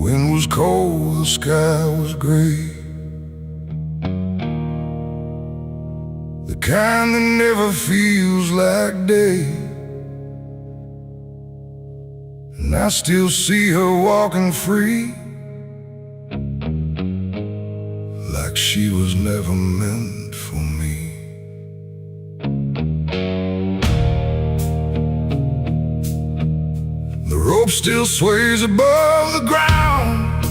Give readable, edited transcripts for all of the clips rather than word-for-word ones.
wind was cold, the sky was gray, the kind that never feels like day. And I still see her walking free, like she was never meant for me. The rope still sways above the ground,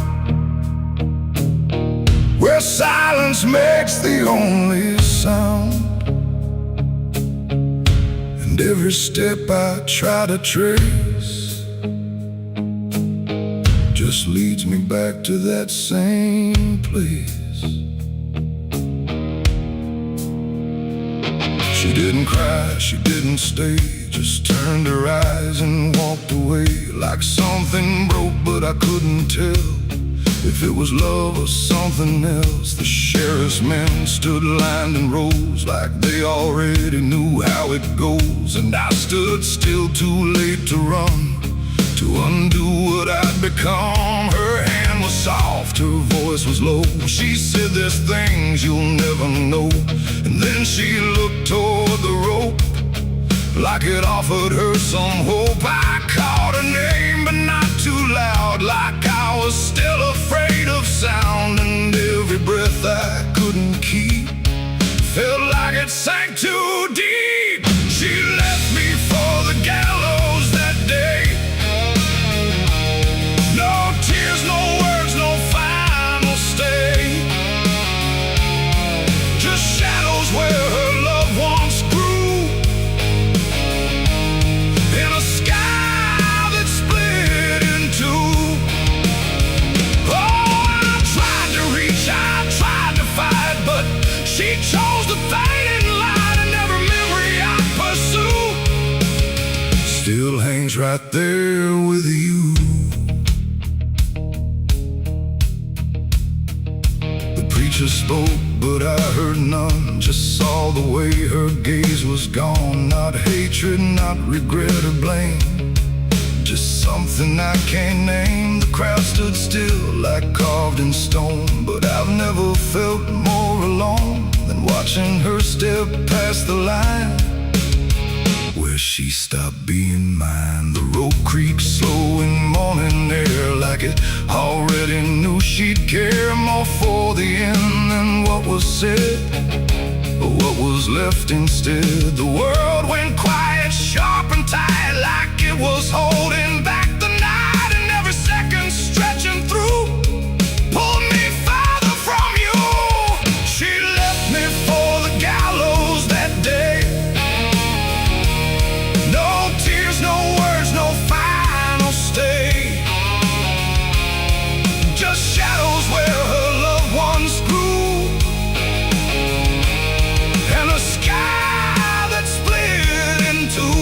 where silence makes the only sound. And every step I try to trace just leads me back to that same place. She didn't cry, she didn't stay, just turned her eyes and walked away. Like something broke, but I couldn't tell if it was love or something else. The sheriff's men stood lined in rows, like they already knew how it goes. And I stood still, too late to run, to undo what I'd become. Her hand was soft, her voice was low. She said, "There's things you'll never know." And then she looked toward the rope, like it offered her some hope. I called her name, but not too loud, like I was still afraid of sound. And every breath I couldn't keep felt like it sank too deep. She left me for the gallows that day. No tears, no words, no final stay, just shadows where her loved ones grew, in a sky that split in two. Oh, I tried to reach, I tried to fight, but she chose the fading light, and every memory I pursue still hangs right there with you. The preacher spoke, but I heard none, just saw the way her gaze was gone. Not hatred, not regret or blame, just something I can't name. The crowd stood still, like carved in stone, but I've never felt more alone than watching her step past the line where she stopped being mine. The rope creaks slow in morning air, like it already knew she'd care more for the end than what was said, but what was left instead. The world went quiet, sharp and tight, like it was holding back the night, and every second stretching through pulled me farther from you. She left me for the gallows that day. No tears, no words, no final stay, just shadows where her loved ones grew, and a sky that split in two.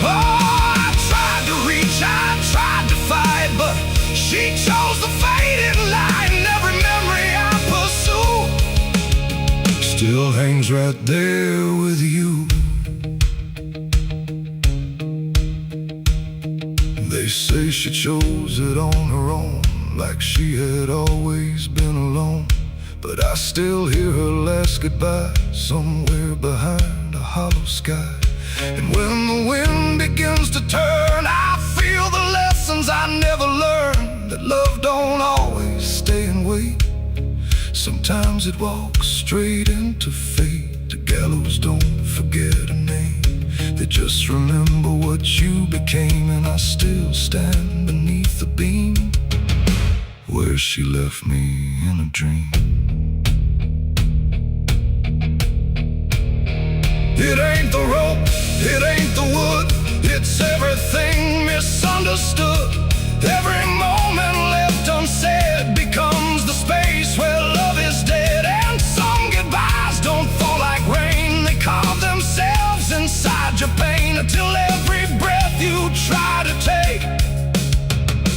Oh, I tried to reach, I tried to fight, but she chose the fading light, and every memory I pursue still hangs right there with you. They say she chose it on her own, like she had always been alone. But I still hear her last goodbye somewhere behind a hollow sky. And when the wind begins to turn, I feel the lessons I never learned, that love don't always stay and wait. Sometimes it walks straight into fate. The gallows don't forget a name, they just remember what you became. And I still stand beneath the beam where she left me in a dream. It ain't the rope, it ain't the wood, it's everything misunderstood. Every moment left unsaid becomes the space where love is dead. And some goodbyes don't fall like rain, they carve themselves inside your pain, until every breath you try to take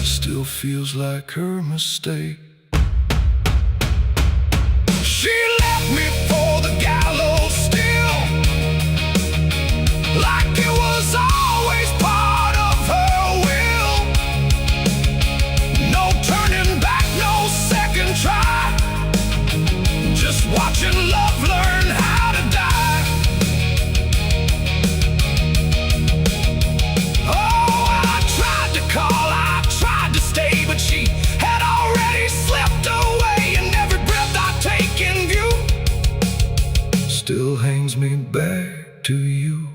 still feels like her mistake. She left me for the gallows still, like it was always part of her will. No turning back, no second try, just watching love learn how to die. Oh, I tried to call, I tried to stay, but she had already slipped away, and every breath I take in view still hangs me back to you.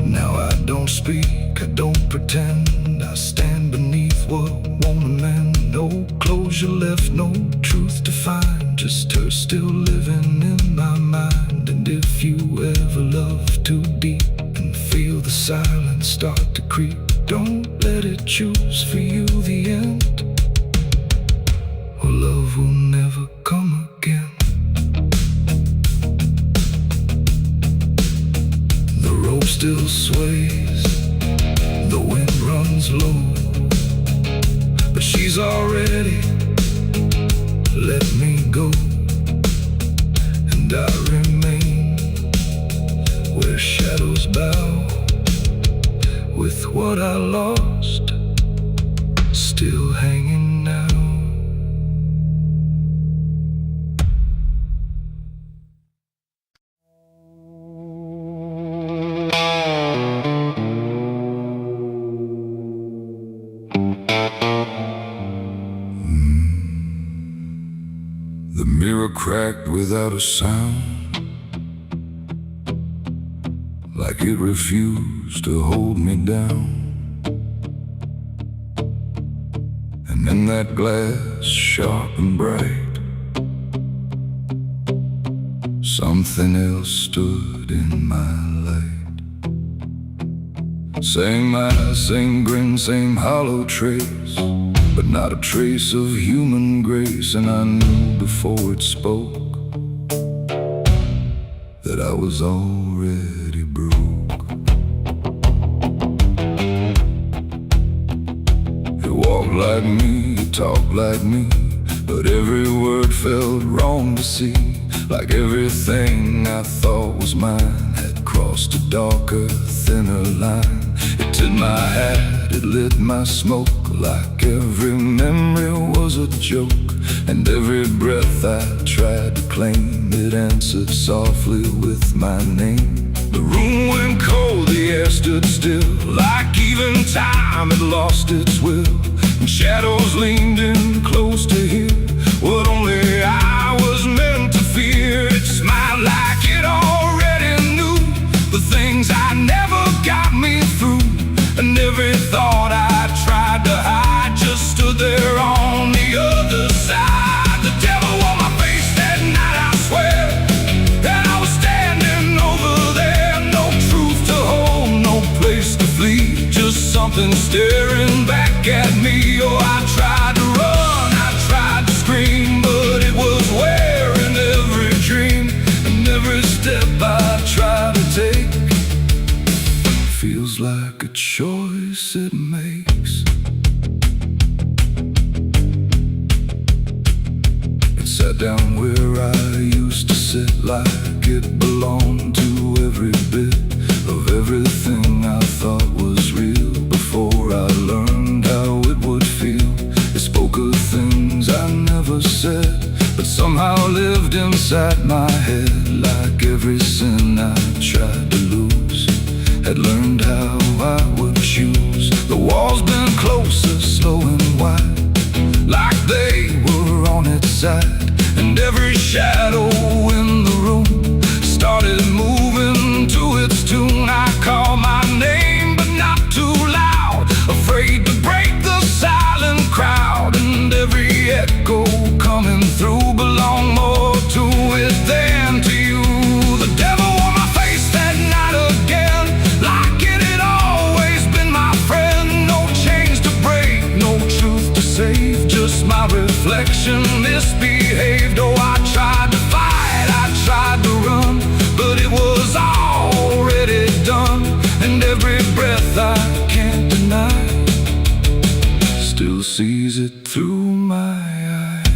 Now I don't speak, I don't pretend, I stand beneath what won't amend. No closure left, no truth to find, just her still living in my mind. And if you ever love too deep and feel the silence start to creep, don't let it choose for you the end, or love will never come again. The rope still sways, the wind runs low, but she's already let me go, and I remain where shadows bow, with what I lost still hanging now. The mirror cracked without a sound, like it refused to hold me down. And in that glass, sharp and bright, something else stood in my light. Same eyes, same grin, same hollow trace, but not a trace of human grace. And I knew before it spoke that I was already broke. It walked like me, it talked like me, but every word felt wrong to see. Like everything I thought was mine had crossed a darker, thinner line. It tipped my hat, it lit my smoke, like every memory was a joke. And every breath I tried to claim, it answered softly with my name. The room went cold, the air stood still, like even time had lost its will. And shadows leaned in close to hear what only I was meant to fear. It smiled like it already knew the things I never got me through. And every thought I tried to hide just stood there on the other side. The devil on my face that night, I swear, and I was standing over there. No truth to hold, no place to flee, just something staring back at me. Oh, I tried to run, I tried to scream, but it was wearing every dream. And every step I try to take feels like a choice it makes. It sat down where I used to sit, like it belonged to every bit of everything I thought was real. Before I learned how it would feel, it spoke of things I never said, but somehow lived inside my head. Like every sin I tried to lose, had learned how I would choose. The walls bent closer, slow and wide, like they were on its side. And every shadow in the room started moving to its tune. I called my name, but not too loud, afraid to break the silent crowd. And every echo coming through belonged more to it than to you. The devil on my face that night again, like it had always been my friend. No chains to break, no truth to save, just my reflection misbehaved. Oh, I tried to fight, I tried to run, but it was already done. And every breath I can't deny still still sees it through my eyes.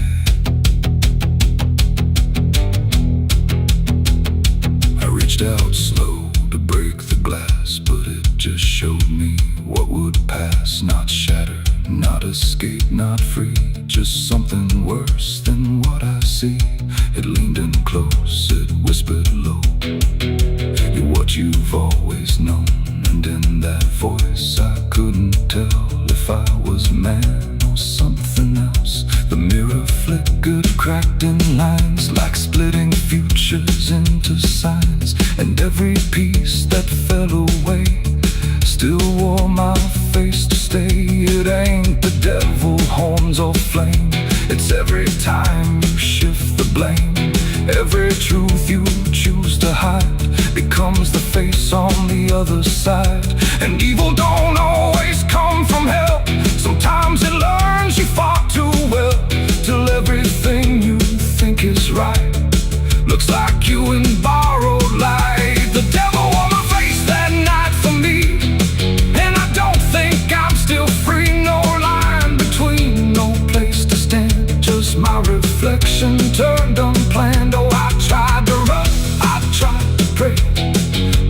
I reached out slow to break the glass, but it just showed me what would pass. Not shatter, not escape, not free, just something worse than what I see. It leaned in close, it whispered low, "You're what you've always known." And in that voice I couldn't tell if I was man or something else. The mirror flickered, cracked in lines, like splitting futures into signs. And every piece that fell away still wore my face to stay. It ain't the devil, horns or flame, it's every time you shift the blame. Every truth you choose to hide becomes the face on the other side. And evil don't always come from hell, sometimes it learns you fought too well, till everything you think is right looks like you in borrowed light. The devil wore my face that night for me, and I don't think I'm still free. No line between, no place to stand, just my reflection turned unplanned. Oh, I tried to run, I tried to pray,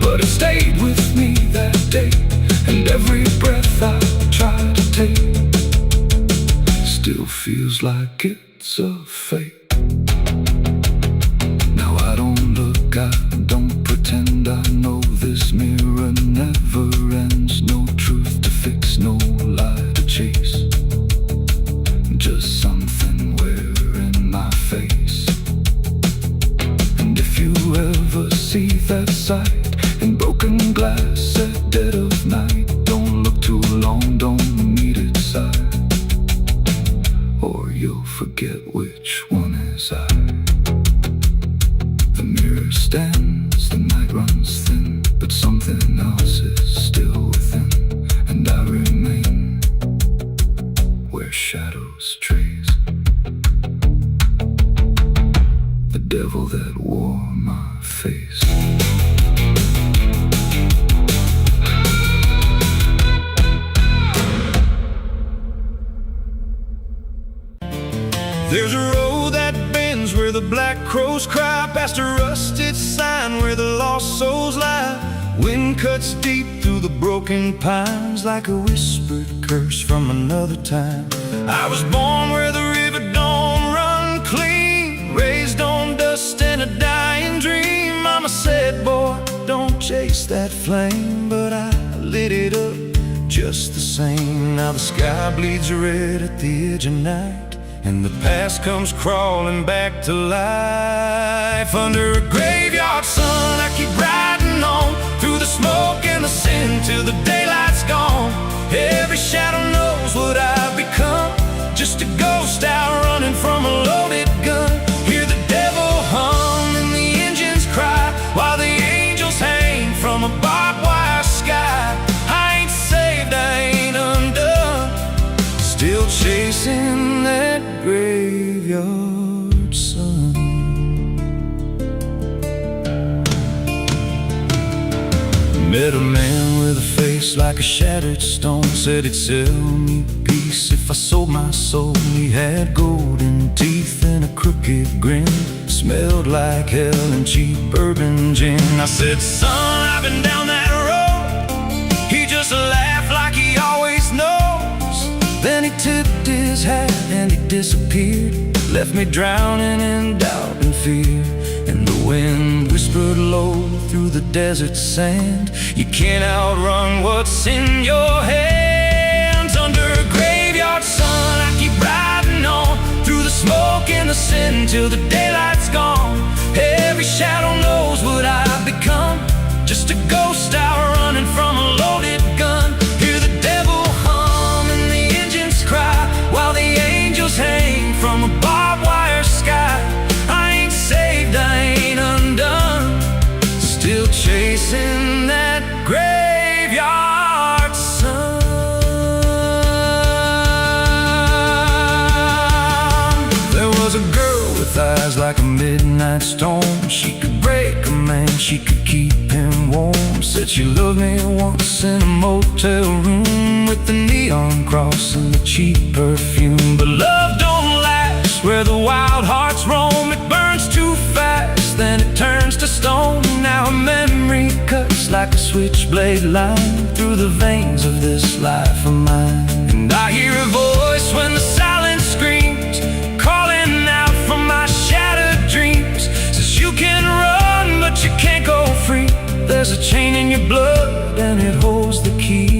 but it stayed with me that day. And every breath I try to take still feels like it's a fate. Now I don't look, I don't pretend, I know this mirror never ends. No truth to fix, no lie to chase, just something wearing my face. And if you ever see that sight in broken glass at dead of night, don't look too long, don't meet its side, or you'll forget which one is I. The mirror stands, the night runs thin, but something else is still within. And I remain where shadows trace the devil that wore my face. There's a road that bends where the black crows cry, past a rusted sign where the lost souls lie. Wind cuts deep through the broken pines, like a whispered curse from another time. I was born where the river don't run clean, raised on dust and a dying dream. Mama said, boy, don't chase that flame, but I lit it up just the same. Now the sky bleeds red at the edge of night, and the past comes crawling back to life. Under a graveyard sun, I keep riding on, through the smoke and the sin, till the daylight's gone. Every shadow knows what I've become, just a ghost out running from a loaded gun. Hear the devil hum and the engines cry, while the angels hang from a barbed wire sky. I ain't saved, I ain't undone, still chasing that graveyard sun. Met a man with a face like a shattered stone, said he'd sell me peace if I sold my soul. He had golden teeth and a crooked grin, smelled like hell and cheap bourbon gin. I said, son, I've been down that road. He just laughed like he always knows. Then he tipped his hat and he disappeared, left me drowning in doubt and fear. And the wind whispered low through the desert sand, you can't outrun what's in your hands. Under a graveyard sun, I keep riding on, through the smoke and the sin, till the daylight's gone. Every shadow knows what I've become, just a ghost out running from a loaded gun. Hear the devil hum and the engines cry, while the angels hang from a barbed wire sky. I ain't saved, I ain't undone, still chasing that graveyard sun. There was a girl with eyes like a midnight storm. She could break a man, she could keep him warm. Said she loved me once in a motel room with with the neon cross and the cheap perfume. But love don't last where the wild hearts roam. It burns too fast, then it turns to stone. Now a memory cuts like a switchblade line through the veins of this life of mine. And I hear a voice when the silence screams, calling out from my shattered dreams. Says you can run, but you can't go free. There's a chain in your blood and it holds the key.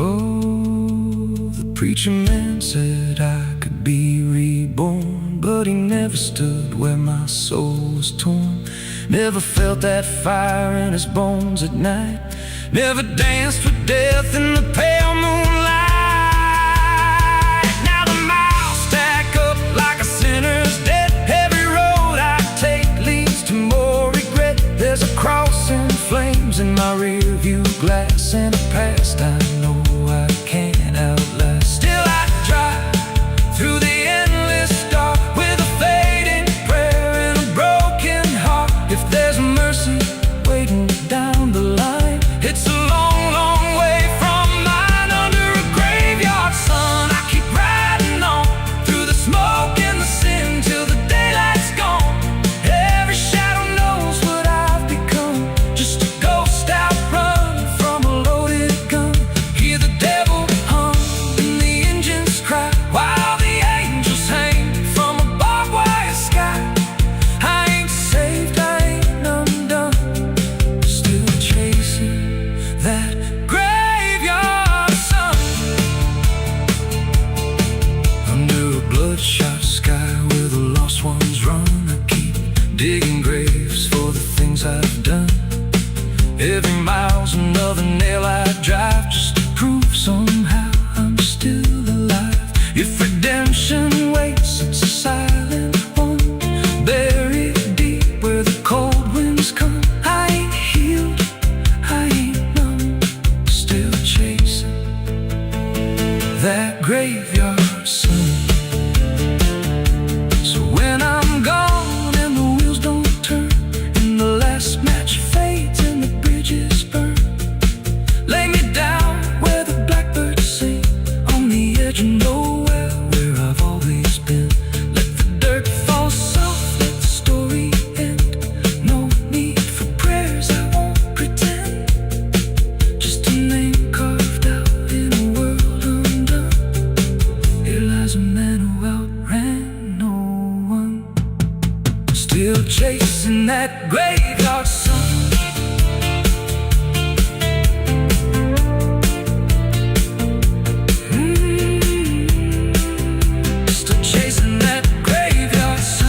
Oh, the preacher man said I could be reborn, but he never stood where my soul was torn. Never felt that fire in his bones at night. Never danced with death in the pale moonlight. Now the miles stack up like a sinner's debt. Every road I take leads to more regret. There's a cross in flames in my rear view glass, and a past I know I can't outlast. Still I drive through the endless dark with a fading prayer and a broken heart. If there's mercy waiting down the line, it's a long, long way from mine. Under a graveyard sun, I keep riding on through the smoke and the sin till the daylight's gone. Every shadow knows what I've become, just a ghost out running from a loaded gun. Hear the devil hum and the engines cry while the angels hang from a barbed wire sky. I ain't saved, I ain't undone, still chasing that graveyard sun. Under a bloodshot sky where the lost ones run, I keep digging graves for the things I've done. Every mile's another nail I drive, just to prove somehow I'm still alive. If redemption waits, it's a silent one, buried deep where the cold winds come. I ain't healed, I ain't numb, still chasing that graveyard sun. So when I'm gone and the wheels don't turn, and the last match fades and the bridges burn, lay me down where the blackbirds sing, on the edge of nowhere where I've always been. Let the dirt fall soft, let the story end. No need for prayers, I won't pretend. Just a name carved out in a world undone. Here lies a man who outran no one, still chasing that graveyard sun. Still chasing that graveyard sun.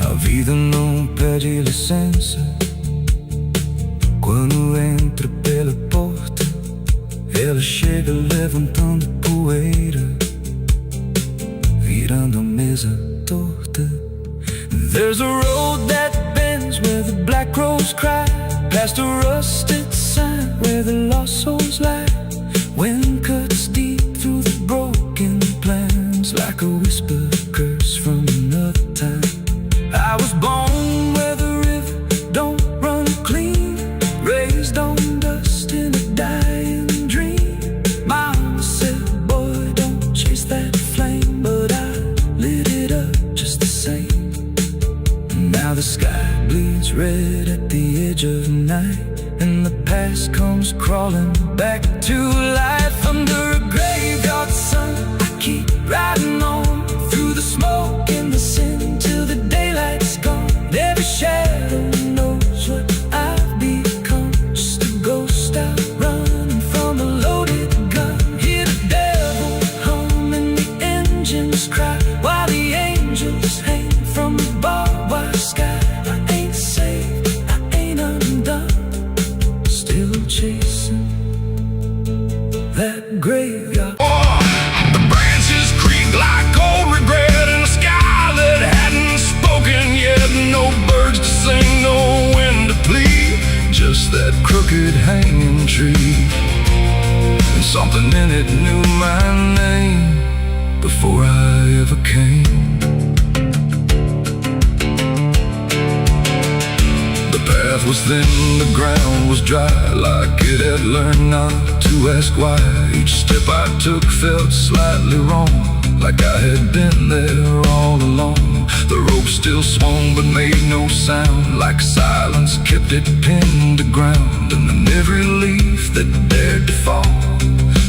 A vida não pede licença quando entra pela porta. Ela chega levantando poeira, virando a mesa torta. There's a road that bends where the black crows cry, past a rusted sign where the lost souls lie. Wind cuts deep through the broken plans like a whisper curse from another time. I was born where the river don't run clean, raised on dust in a dying dream. Mama said, boy, don't chase that flame, but I lit it up just the same. Now the sky bleeds red at the edge of night, and the past comes crawling back to life. Under a graveyard sun, I keep riding on through the smoke and the sin till the daylight's gone. Every shadow knows what I've become, just a ghost out running from a loaded gun. Hear the devil hum and the engines cry while the angels hang from the barbed wire sky. I ain't saved, I ain't undone, still chasing path was thin, the ground was dry, like it had learned not to ask why. Each step I took felt slightly wrong, like I had been there all along. The rope still swung but made no sound, like silence kept it pinned to ground. And then every leaf that dared to fall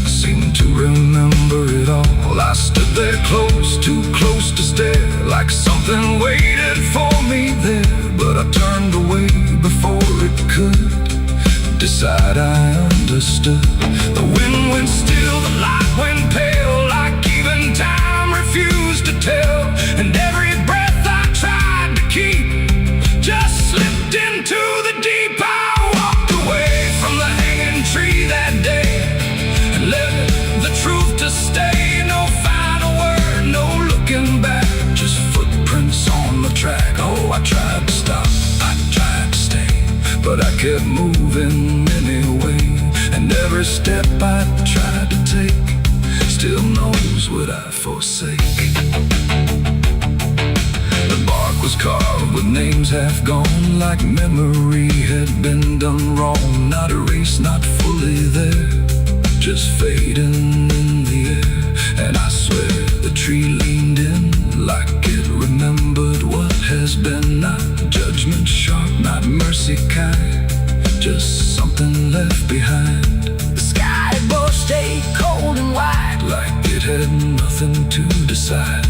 seemed to remember it all. I stood there close, too close to stare, like something waited for me there. But I turned away before it could decide I understood. The wind went still, the light went pale, like even time refused to tell. And every breath I tried to keep just slipped into the deep. I walked away from the hanging tree that day and let the truth to stay. No final word, no looking back, just footprints on the track. Oh, I tried to stop, I tried to stay, but I kept moving anyway. And every step I tried to take still knows what I forsake. The bark was carved with names half gone, like memory had been done wrong. Not erased, not fully there, just fading in the air. And I swear the tree leaned in, like it remembered what has been. Not judgment sharp, not mercy kind, just something left behind. The sky above stayed cold and white, like it had nothing to decide.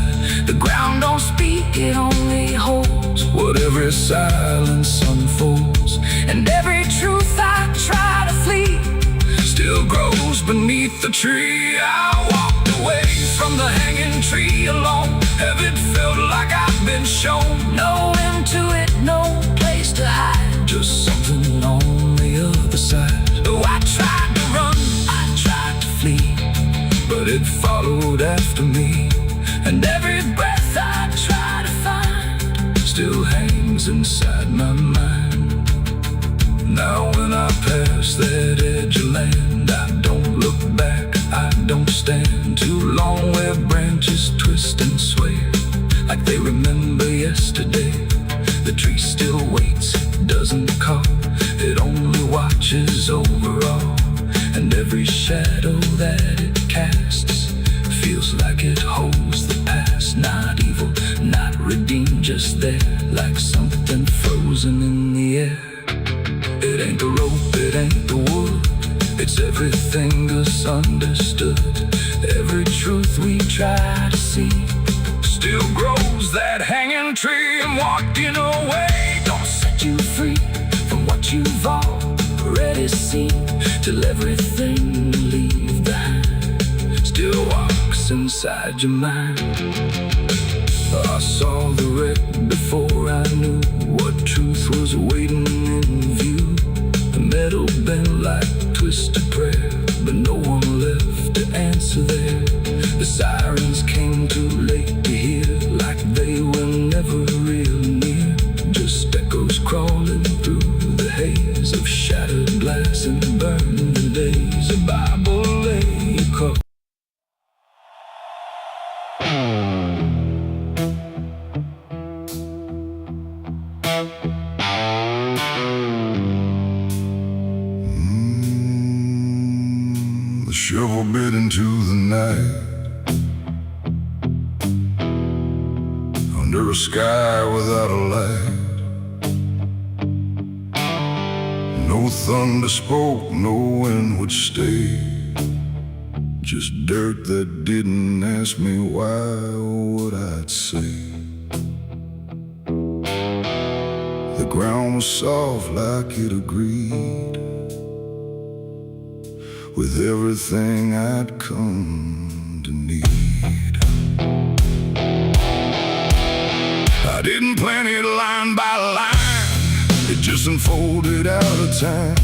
The ground don't speak, it only holds what every silence unfolds. And every truth I try to flee still grows beneath the tree. I walked away from the hanging tree alone. Have it felt like I've been shown? No end to it, no place to hide, just something on the other side. Oh, I tried to run, I tried to flee, but it followed after me. And every breath I try to find still hangs inside my mind. Now when I pass that edge of land, I don't look back, I don't stand too long where branches twist and sway, like they remember yesterday. The tree still waits, it doesn't call, it only watches over all. And every shadow that it casts feels like it holds the past. Not evil, not redeemed, just there, like something frozen in the air. It ain't the rope, it ain't the wood, it's everything misunderstood. Every truth we try to see still grows that hanging tree. And walking away don't set you free from what you've already seen, till everything you leave behind still walks inside your mind. I saw the wreck before I knew what truth was waiting in view. The metal bent like twisted prayer, but no one left to answer there. The sirens came too late to hear, like they were never real near, just echoes crawling through the haze of shattered glass and burning days. A Bible lay across. The shovel bit into the night, under a sky without a light. No thunder spoke, no wind would stay, just dirt that didn't ask me why or what I'd say. The ground was soft like it agreed with everything I'd come to need. I didn't plan it line by line, it just unfolded out of time,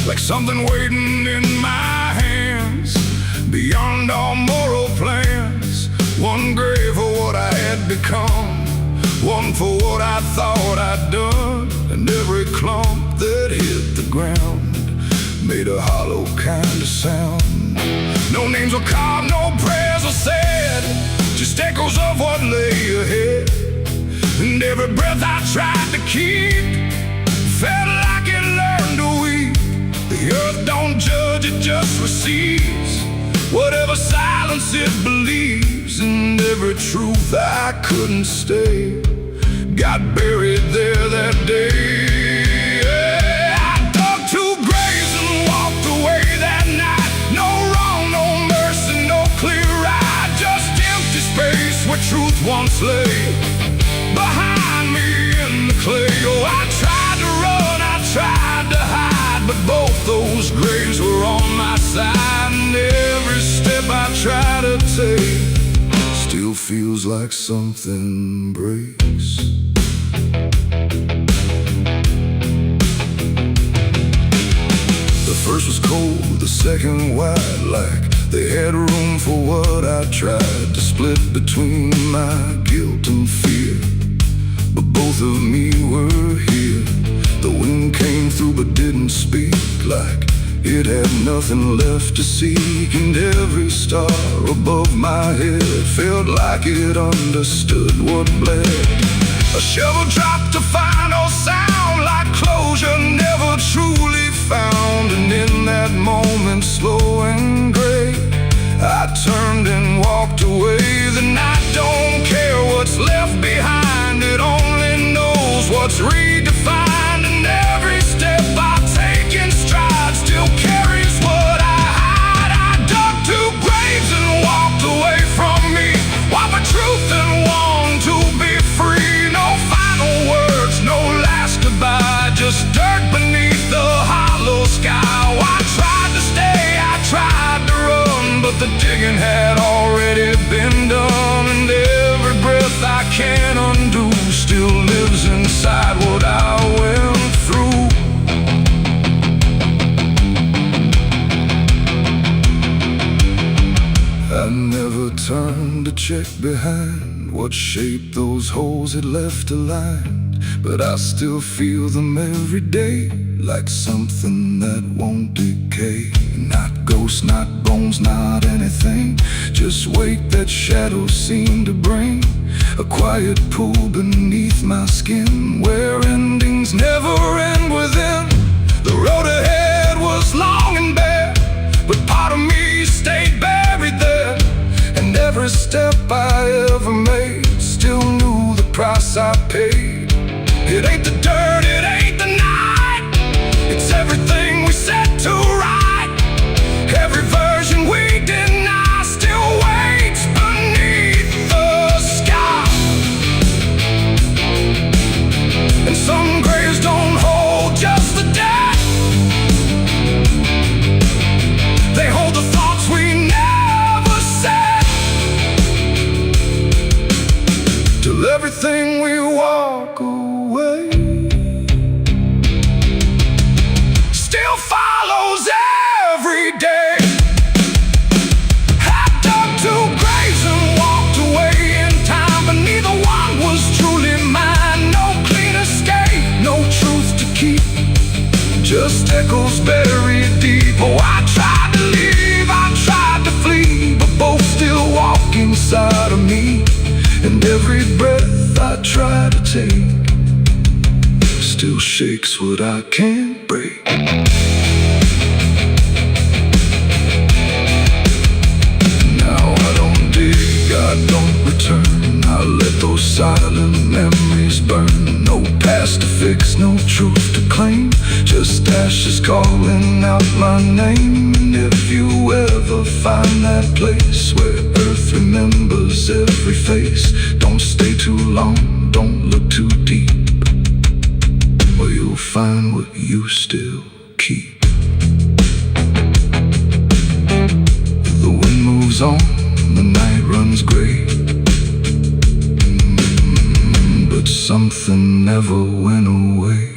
like something waiting in my hands, beyond all moral plans. One grave for what I had become, one for what I thought I'd done. And every clump that hit the ground made a hollow kind of sound. No names were carved, no prayers were said, just echoes of what lay ahead. And every breath I tried to keep felt like it learned to weep. The earth don't judge, it just receives whatever silence it believes. And every truth I couldn't stay got buried there that day. I dug 2 graves and walked away that night. No wrong, no mercy, no clear right, just empty space where truth once lay behind me in the clay. Oh, I tried to run, I tried to hide, but both those graves were on my side. And every step I try to take still feels like something breaks. The first was cold, the second wide, like they had room for what I tried to split between my guilt and fear. But both of me were here. The wind came through but didn't speak, like it had nothing left to seek. And every star above my head felt like it understood what bled. A shovel dropped a final sound, like closure never truly found. And in that moment, slow and gray, I turned and walked away. The night don't care what's left behind, it only knows what's redefined. And every step I take in stride still carries what I hide. I dug 2 graves and walked away from me, while my truth and want to be free. No final words, no last goodbye, just dirt beneath the hollow sky. Oh, I tried to stay, I tried to run, but the digging had already been done. And every breath I can't undo still lives inside what I went through. I never turned to check behind what shape those holes had left aligned, but I still feel them every day, like something that won't decay. Not ghosts, not bones, not anything, just weight that shadows seem to bring. A quiet pool beneath my skin, where endings never end within. The road ahead was long and bare, but part of me stayed buried there. And every step I ever made still knew the price I paid. It ain't the dirt, it ain't the night, it's everything we set to right. Every version we deny still waits beneath the sky. And some graves don't hold just the dead, they hold the thoughts we never said. Till everything we walk away still follows every day. I dug 2 graves and walked away in time, but neither one was truly mine. No clean escape, no truth to keep, just echoes buried deep. Oh, I tried to leave, I tried to flee, but both still walk inside of me. And every breath I try to take still shakes what I can't break. Now I don't dig, I don't return, I let those silent memories burn. No past to fix, no truth to claim, just ashes calling out my name. And if you ever find that place where earth remembers every face, don't stay too long, don't look too deep, or you'll find what you still keep. The wind moves on, the night runs gray, but something never went away.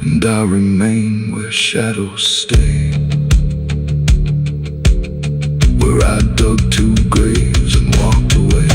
And I remain where shadows stay, where I dug 2 graves and walked away.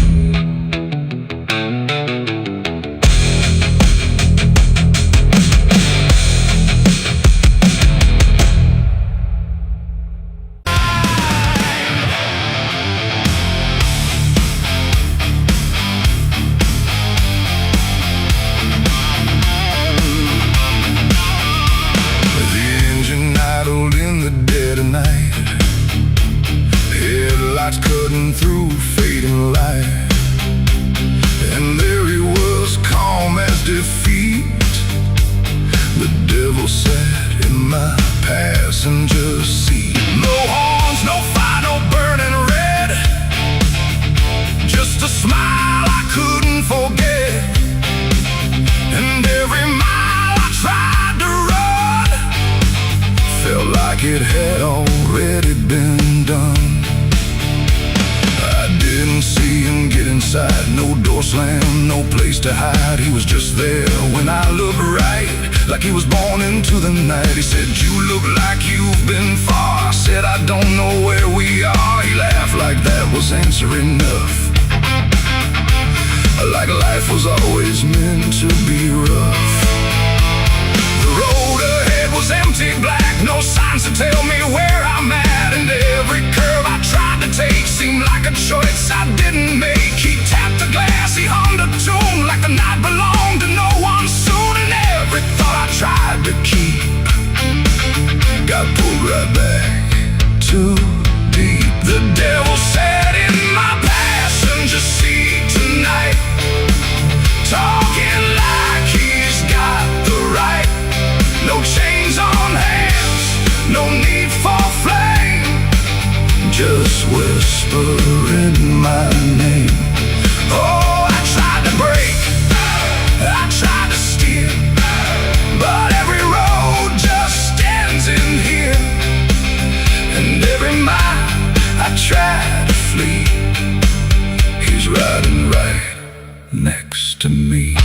No door slam, no place to hide. He was just there when I looked right, like he was born into the night. He said, you look like you've been far. I said, I don't know where we are. He laughed like that was answer enough, like life was always meant to be rough. The road ahead was empty black, no signs to tell me where I'm at. And every curve I tried to take seemed like a choice I didn't make. He tapped the glass, he hummed a tune like the night belonged to no one soon. And every thought I tried to keep got pulled right back too deep. The devil sat in my passenger seat tonight, talking like he's got the right. No chains on hands, no need for flame, just whispering my name. Oh, I tried to break, I tried to steer, but every road just stands in here. And every mile I tried to flee, he's riding right next to me.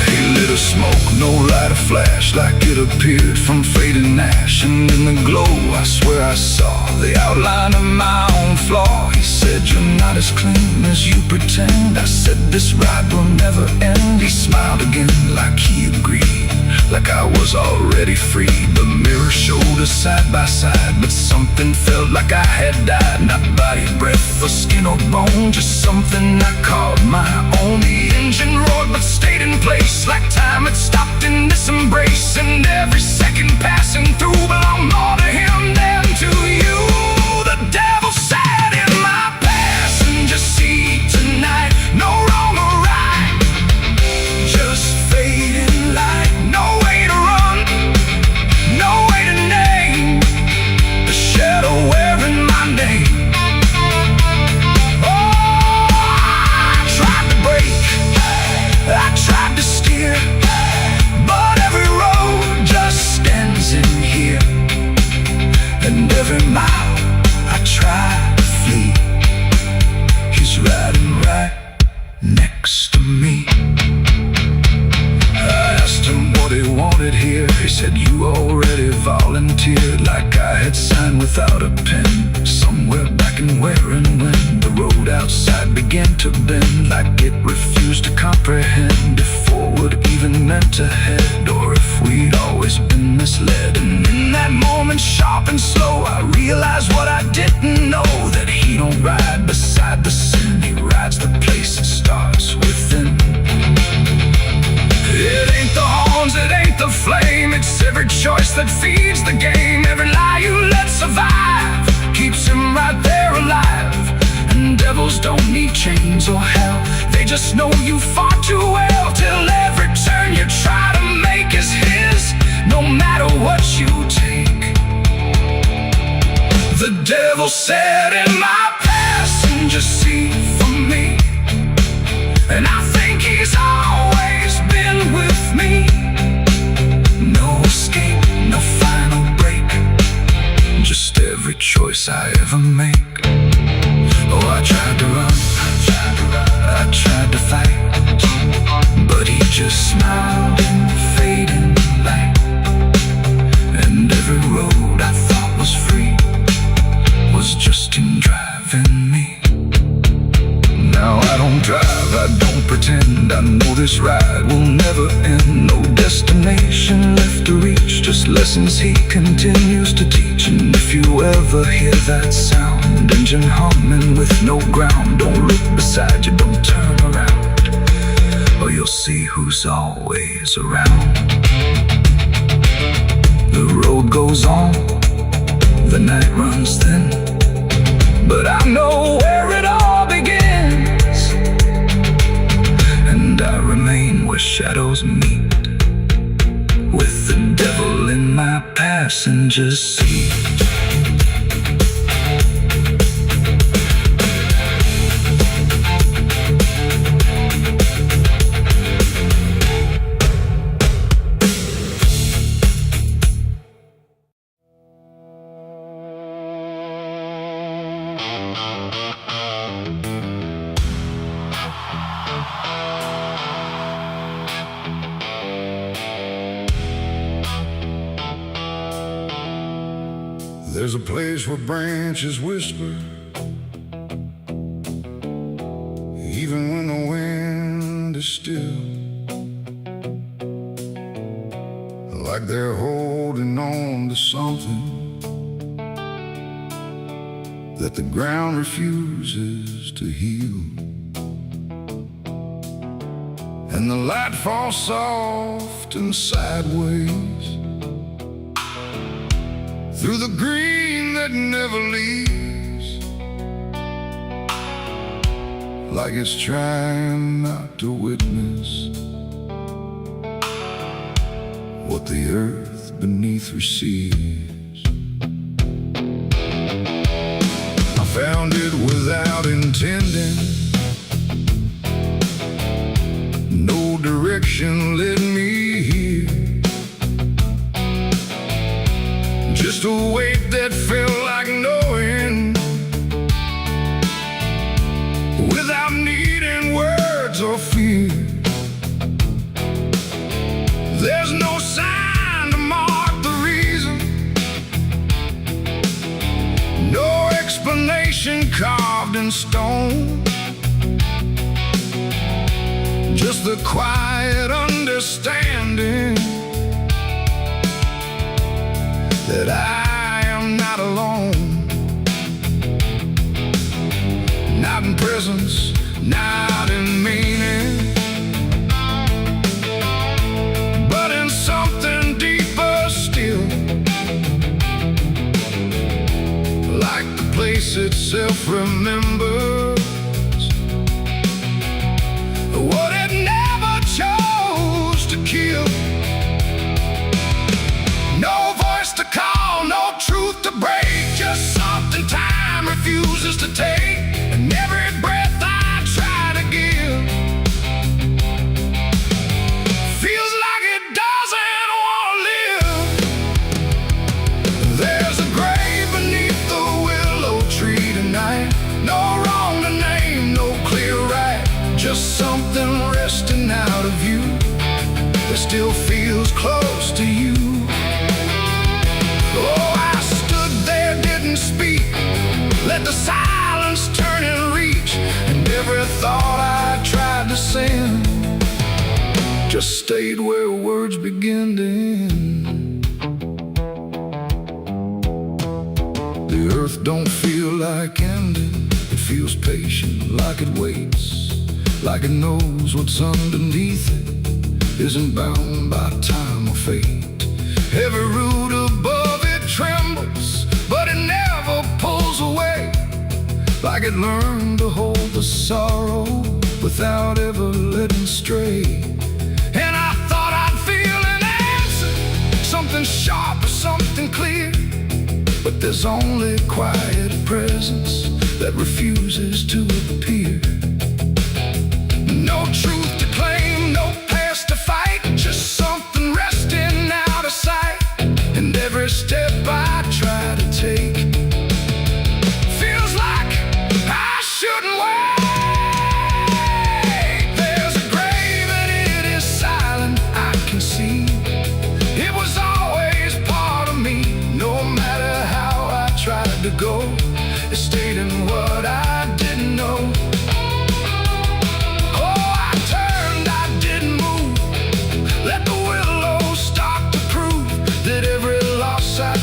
He lit a smoke, no light, a flash, like it appeared from fading ash. And in the glow I swear I saw the outline of my own flaw. He said, you're not as clean as you pretend. I said, this ride will never end. He smiled again like he agreed, like I was already free. The mirror showed us side by side, but something felt like I had died. Not body, breath, or skin or bone, just something I called my own. The engine roared but stayed in place, like time had stopped in this embrace. And every second passing through belonged more to him than to you. The devil sat in my passenger seat tonight, no wrong or right, just fading light. No way to run, no way to name the shadow wearing my name. Oh, I tried to break, I tried to steer, but every road just stands in here. And every mile I try to flee, he's riding right next to me. I asked him what he wanted here. He said, you already volunteered, like I had signed without a pen. Somewhere back in where and when the road outside began to bend, like it refused to comprehend if forward even meant ahead, or if we'd always been misled. And in that moment, sharp and slow, I realized what I didn't know, that he don't ride beside the sin, he rides the place it starts within. It ain't the horns, it ain't the flame, it's every choice that feeds the game. Every lie you let survive keeps him right there alive. And devils don't need chains or hell, they just know you far too well, till every turn you try to make is his, no matter what you take. The devil sat in my passenger seat for me, and I think he's always been with me. No escape, no final break, just every choice I ever make. Oh, I tried to run, I tried to fight, but he just smiled in the fading light. And every road I thought was free was just him driving me. Now I don't drive, I don't pretend, I know this ride will never end. No destination left to reach, just lessons he continues to teach. And if you ever hear that sound, engine humming with no ground, don't look beside you, don't turn around, or you'll see who's always around. The road goes on, the night runs thin, but I know where it all begins, and I remain where shadows meet, with the devil in my passenger seat. There's a place where branches whisper, even when the wind is still, like they're holding on to something that the ground refuses to heal. And the light falls soft and sideways through the green that never leaves, like it's trying not to witness what the earth beneath receives. I found it without intending, no direction led me here, just a weight that felt like knowing, without needing words or fear. There's no sign to mark the reason, no explanation carved in stone, just the quiet understanding that I am not alone. Not in presence, not in meaning, but in something deeper still, like the place itself remembers what it never chose to kill. No voice to call, no truth to break, just something time refuses to take. And every breath I try to give feels like it doesn't want to live. There's a grave beneath the willow tree tonight, no wrong to name, no clear right, just something resting out of you that still feels close to you. Oh, I stood there, didn't speak, let the silence turn and reach, and every thought I tried to send just stayed where words begin to end. The earth don't feel like ending, it feels patient, like it waits, like it knows what's underneath it isn't bound by time or fate. Every root above it trembles, but it never pulls away, like it learned to hold the sorrow without ever letting stray. And I thought I'd feel an answer, something sharp or something clear, but there's only quiet presence that refuses to appear. No truth to claim, no past to fight, just something resting out of sight. And every step I try to take feels like I shouldn't wait. There's a grave and it is silent, I can see. It was always part of me, no matter how I tried to go. It stayed in what I didn't know.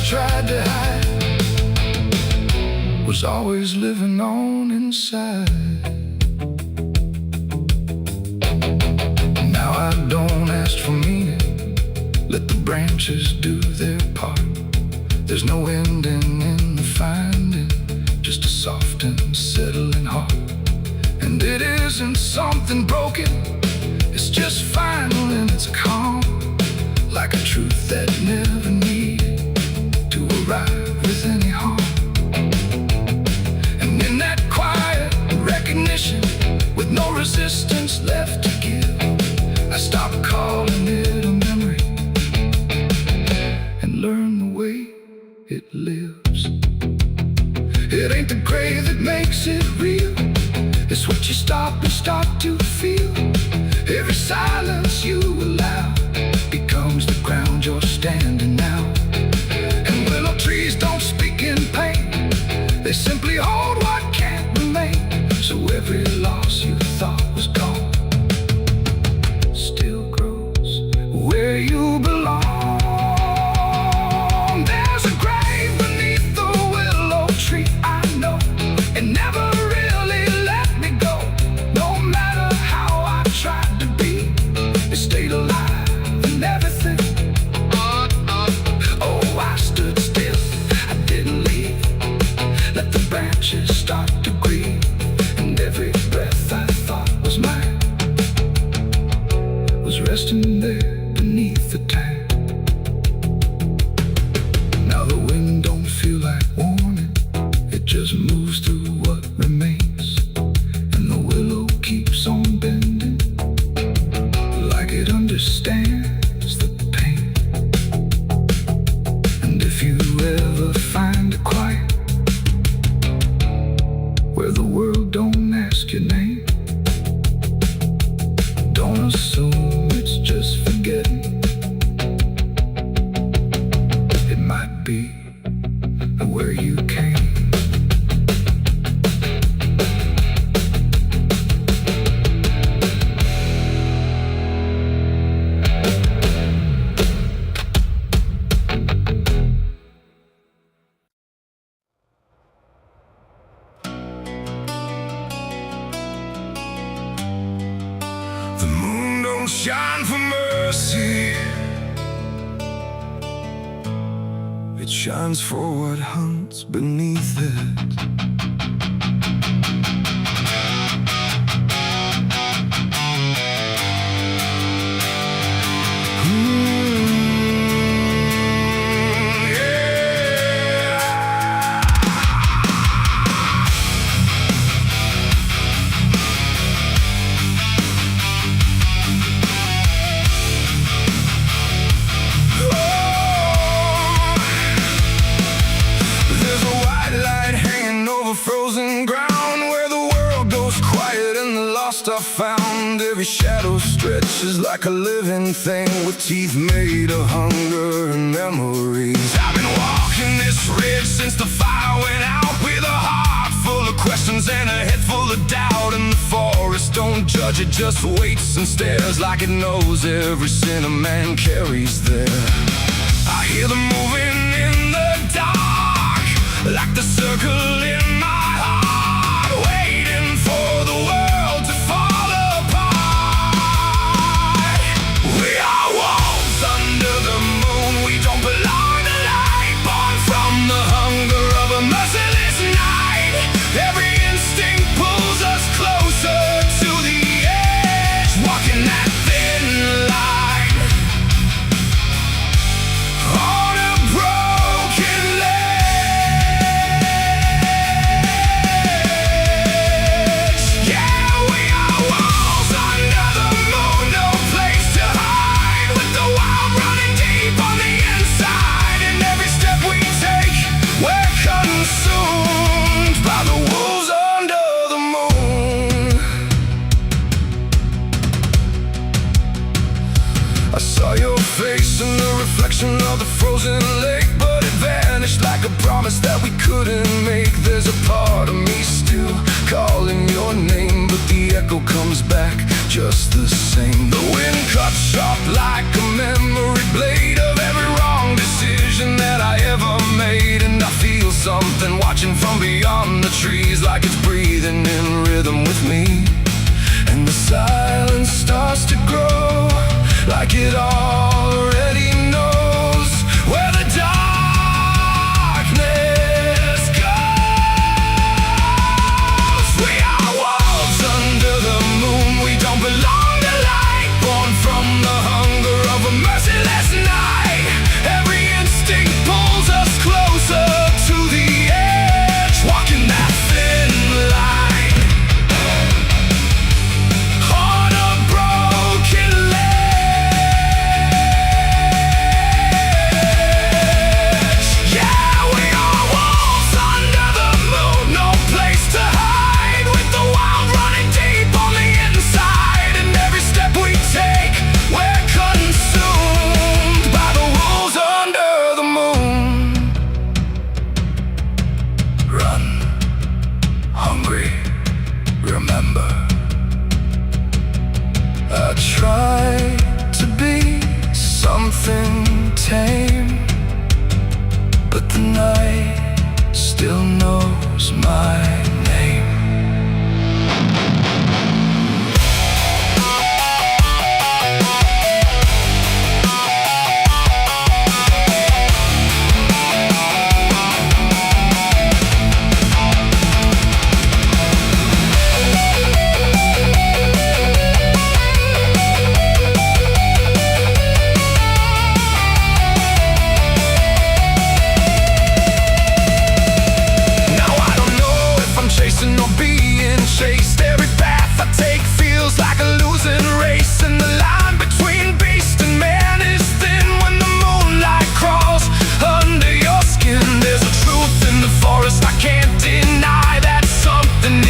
Tried to hide was always living on inside. Now I don't ask for meaning, let the branches do their part. There's no ending in the finding, just a soft and settling heart. And it isn't something broken, it's just final and it's calm, like a truth that never needed to arrive with any harm. And in that quiet recognition, with no resistance left to give, I stopped calling it a memory and learned the way it lives. It ain't the grave that makes it real, it's what you stop and start to feel. Every silence you allow becomes the ground you're standing now. And willow trees don't speak in where the world don't ask your name. Don't assume it's just forgetting. It might be where you came. The moon don't shine for mercy. It shines for what hunts beneath it. Frozen ground where the world goes quiet and the lost are found. Every shadow stretches like a living thing with teeth made of hunger and memories. I've been walking this ridge since the fire went out, with a heart full of questions and a head full of doubt. And the forest don't judge, it just waits and stares like it knows every sin a man carries there. I hear them moving in the dark, like the circle in my heart, waiting for the world to fall apart. We are wolves under the moon, we don't belong to light, born from the hunger of a merciless night. Every instinct pulls us closer to the edge, walking that thin line on a broken ledge. Yeah, we are wolves under the moon, no place to hide, with the wild running deep on the inside. And every step we take, we're consumed by the wolves under the moon. I saw your face in the reflection of the frozen lake, but it vanished like a promise that we couldn't make. There's a part of me still calling your name, but the echo comes back just the same. The wind cuts sharp like a memory blade of every wrong decision that I ever made. And I feel something watching from beyond the trees, like it's breathing in rhythm with me. And the silence starts to grow, like it already knows where the darkness goes. We are wolves under the moon, we don't belong to light, born from the hunger of a merciless night. Every instinct pulls us closer to the edge, walking that thin line on a broken ledge. Yeah, we are wolves under the moon, no place to hide, with the wild running deep on the inside. And every step we take, we're consumed by the wolves under the moon. Run, hungry, remember. I try to be something tame, but the night still knows my name. Now I don't know if I'm chasing or being chased. Every path I take feels like a losing race, and the line between beast and man is thin when the moonlight crawls under your skin. There's a truth in the forest I can't deny, that something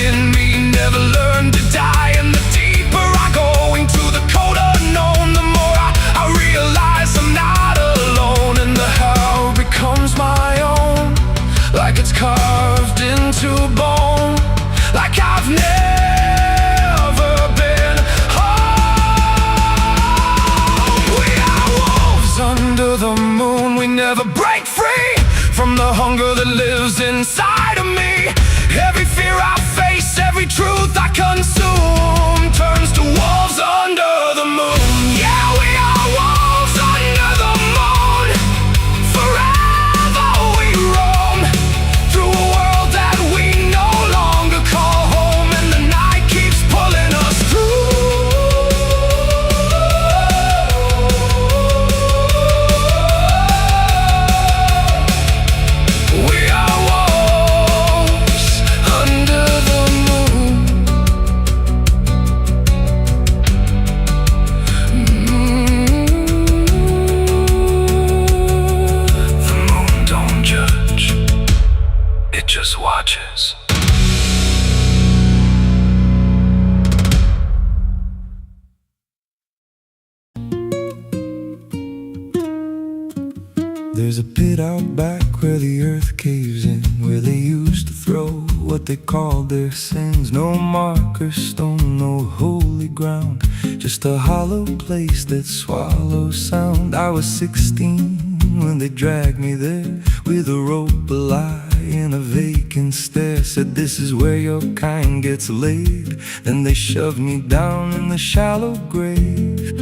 There's a pit out back where the earth caves in, where they used to throw what they called their sins. No marker stone, no holy ground, just a hollow place that swallows sound. I was 16 when they dragged me there, with a rope, a lie, and a vacant stare. Said, this is where your kind gets laid. Then they shoved me down in the shallow grave,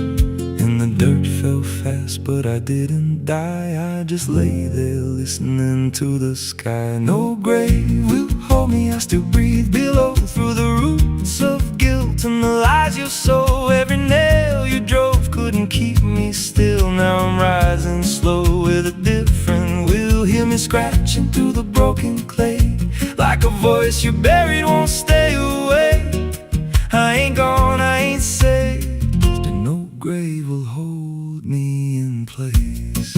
and the dirt fell fast, but I didn't die. I just lay there listening to the sky. No grave will hold me, I still breathe below, through the roots of guilt and the lies you sow. Every nail you drove couldn't keep me still. Now I'm rising slow with a different will. Hear me scratching through the broken clay, like a voice you buried won't stay away. I ain't gone, I ain't saved, and no grave will hold me in place.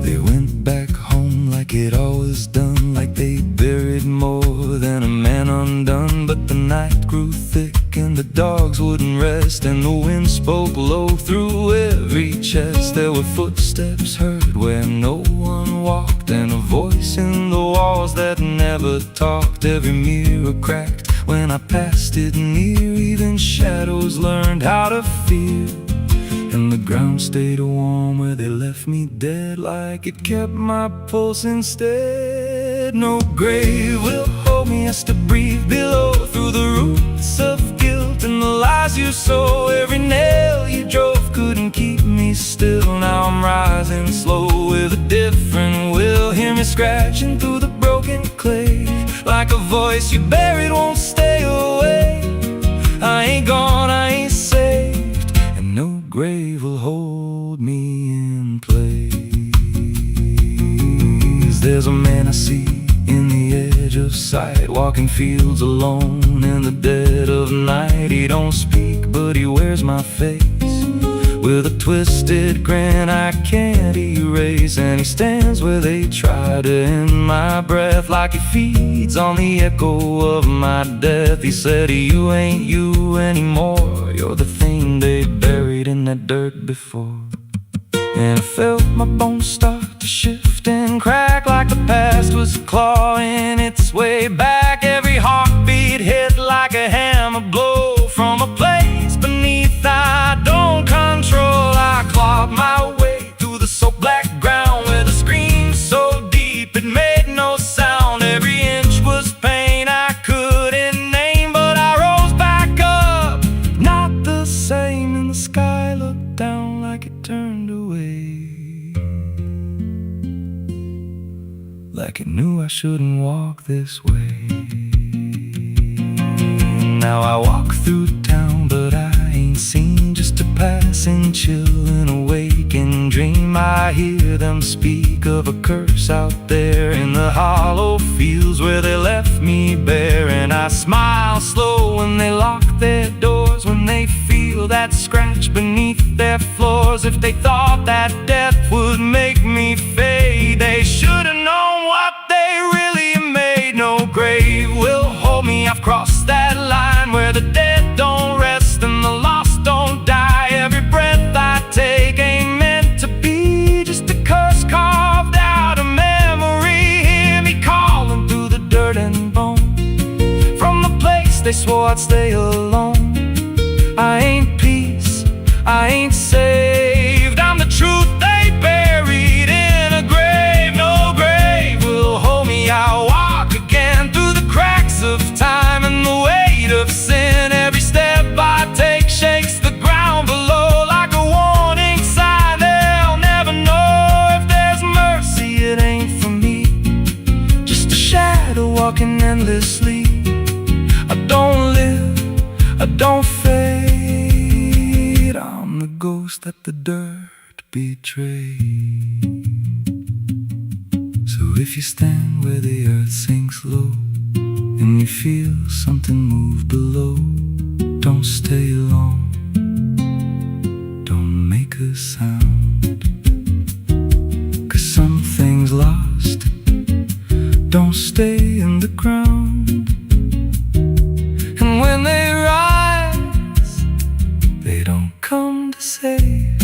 They went back home like it always done, like they buried more than a man undone. But the night grew thick and the dogs wouldn't rest, and the wind spoke low through every chest. There were footsteps heard where no one walked, and a voice in the walls that never talked. Every mirror cracked when I passed it near, even shadows learned how to fear. And the ground stayed warm where they left me dead, like it kept my pulse instead. No grave will hold me, I still breathe below, through the roots of guilt and the lies you sow. Every nail you drove couldn't keep me still. Now I'm rising slow with a different will. Hear me scratching through the broken clay, like a voice you buried won't stay away. I ain't gone, I ain't saved, and no grave will hold me in place. There's a man I see in the edge of sight, walking fields alone in the dead of night. He don't speak, but he wears my face with a twisted grin I can't erase. And he stands where they try to end my breath, like he feeds on the echo of my death. He said, you ain't you anymore, you're the thing they buried in that dirt before. And I felt my bones start to shift and crack, like the past was clawing its way back. Every heartbeat hit like a hammer blow from a place beneath I don't control. I clawed my way through the soap black ground, where the scream so deep it made no sound. Every inch was pain I couldn't name, but I rose back up, not the same. And the sky looked down like it turned away, like it knew I shouldn't walk this way. Now I walk through town, but I ain't seen, just a passing chill and a waking dream. I hear them speak of a curse out there in the hollow fields where they left me bare. And I smile slow when they lock their doors, when they feel that scratch beneath their floors. If they thought that death would make me fade, they should've known what they really made. No grave will hold me, I've crossed that line where the dead don't rest and the lost don't die. Every breath I take ain't meant to be, just a curse carved out of memory. Hear me calling through the dirt and bone, from the place they swore I'd stay alone. I ain't peace, I ain't saved, I'm the truth they buried in a grave. No grave will hold me, I'll walk again through the cracks of time and the weight of sin. Every step I take shakes the ground below, like a warning sign. They'll never know if there's mercy, it ain't for me, just a shadow walking endlessly. I don't live, I don't fade, I'm the ghost that the dirt betrayed. So if you stand where the earth sinks low and you feel something move below, don't stay long, don't make a sound, 'cause something's lost, don't stay in the ground. And when they rise, they don't come to save,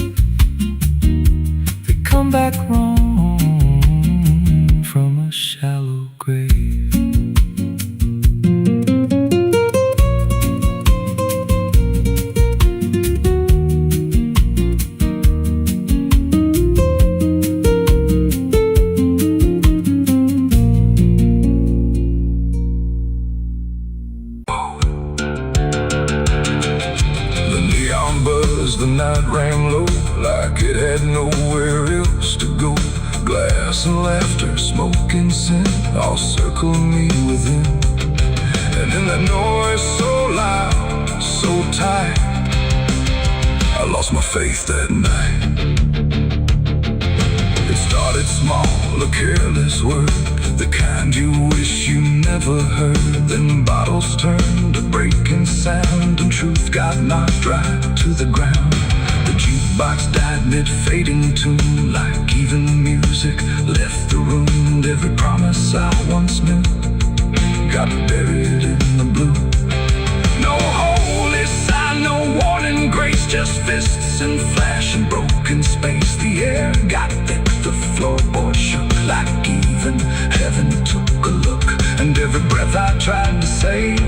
they as the night rang low, like it had nowhere else to go. Glass and laughter, smoke and sin, all circled me within. And in that noise so loud, so tight, I lost my faith that night. It started small, a careless word, the kind you wish you never heard. Then bottles turned to breaking sound, and truth got knocked right to the ground. The jukebox died mid-fading tune, like even music left the room. And every promise I once knew got buried in the blue. No holy sign, no warning grace, just fists and flash and broken space. The air got thick, the floorboard shook, like even heaven took a look. And every breath I tried to save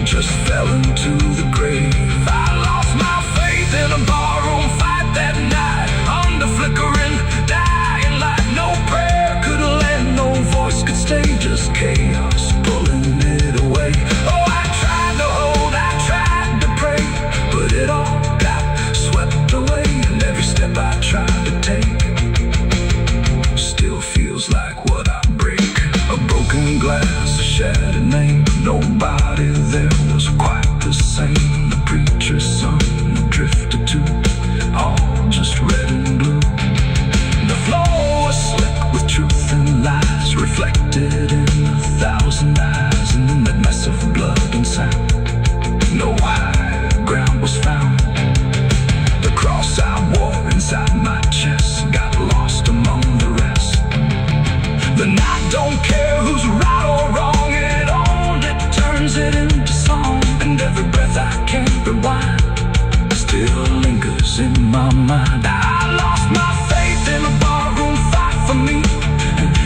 just fell into the grave. I lost my faith in a barroom fight that night, under flickering, dying light. No prayer could land, no voice could stay, just chaos pulling it away. Oh, I tried to hold, I tried to pray, but it all got swept away. And every step I tried to take still feels like what I break. A broken glass, a shattered name, nobody there was quite the same. The preacher's son drifted too, all just red and blue. The floor was slick with truth and lies, reflected in 1,000 eyes. And in that mess of blood and sound, no high ground was found. The cross I wore inside my chest got lost among the rest. The night don't care who's right or wrong, it only turns it into song. And every breath I can't rewind still lingers in my mind. I lost my faith in a barroom fight for me,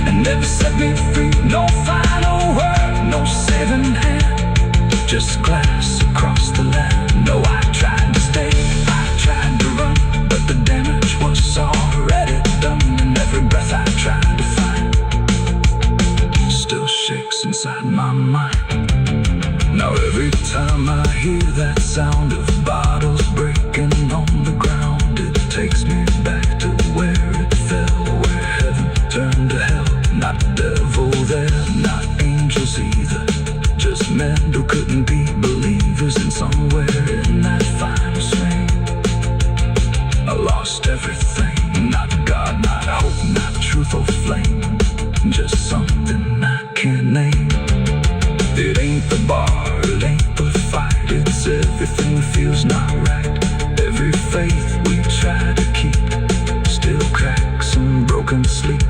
and never set me free. No final word, no saving hand, just glass across the land. No, I tried to stay, I tried to run, but the damage was already done. And every breath I tried to find still shakes inside my mind. Now every time I hear that sound of bottles breaking on the ground, it takes me back to where it fell, where heaven turned to hell. Not devil there, not angels either, just men who couldn't be believers. And somewhere in that final swing, I lost everything. Not God, not hope, not truth or flame, just something I can't name. It ain't the bar, it ain't the fight, it's everything feels not right. Every faith we try to keep still cracks and broken sleep.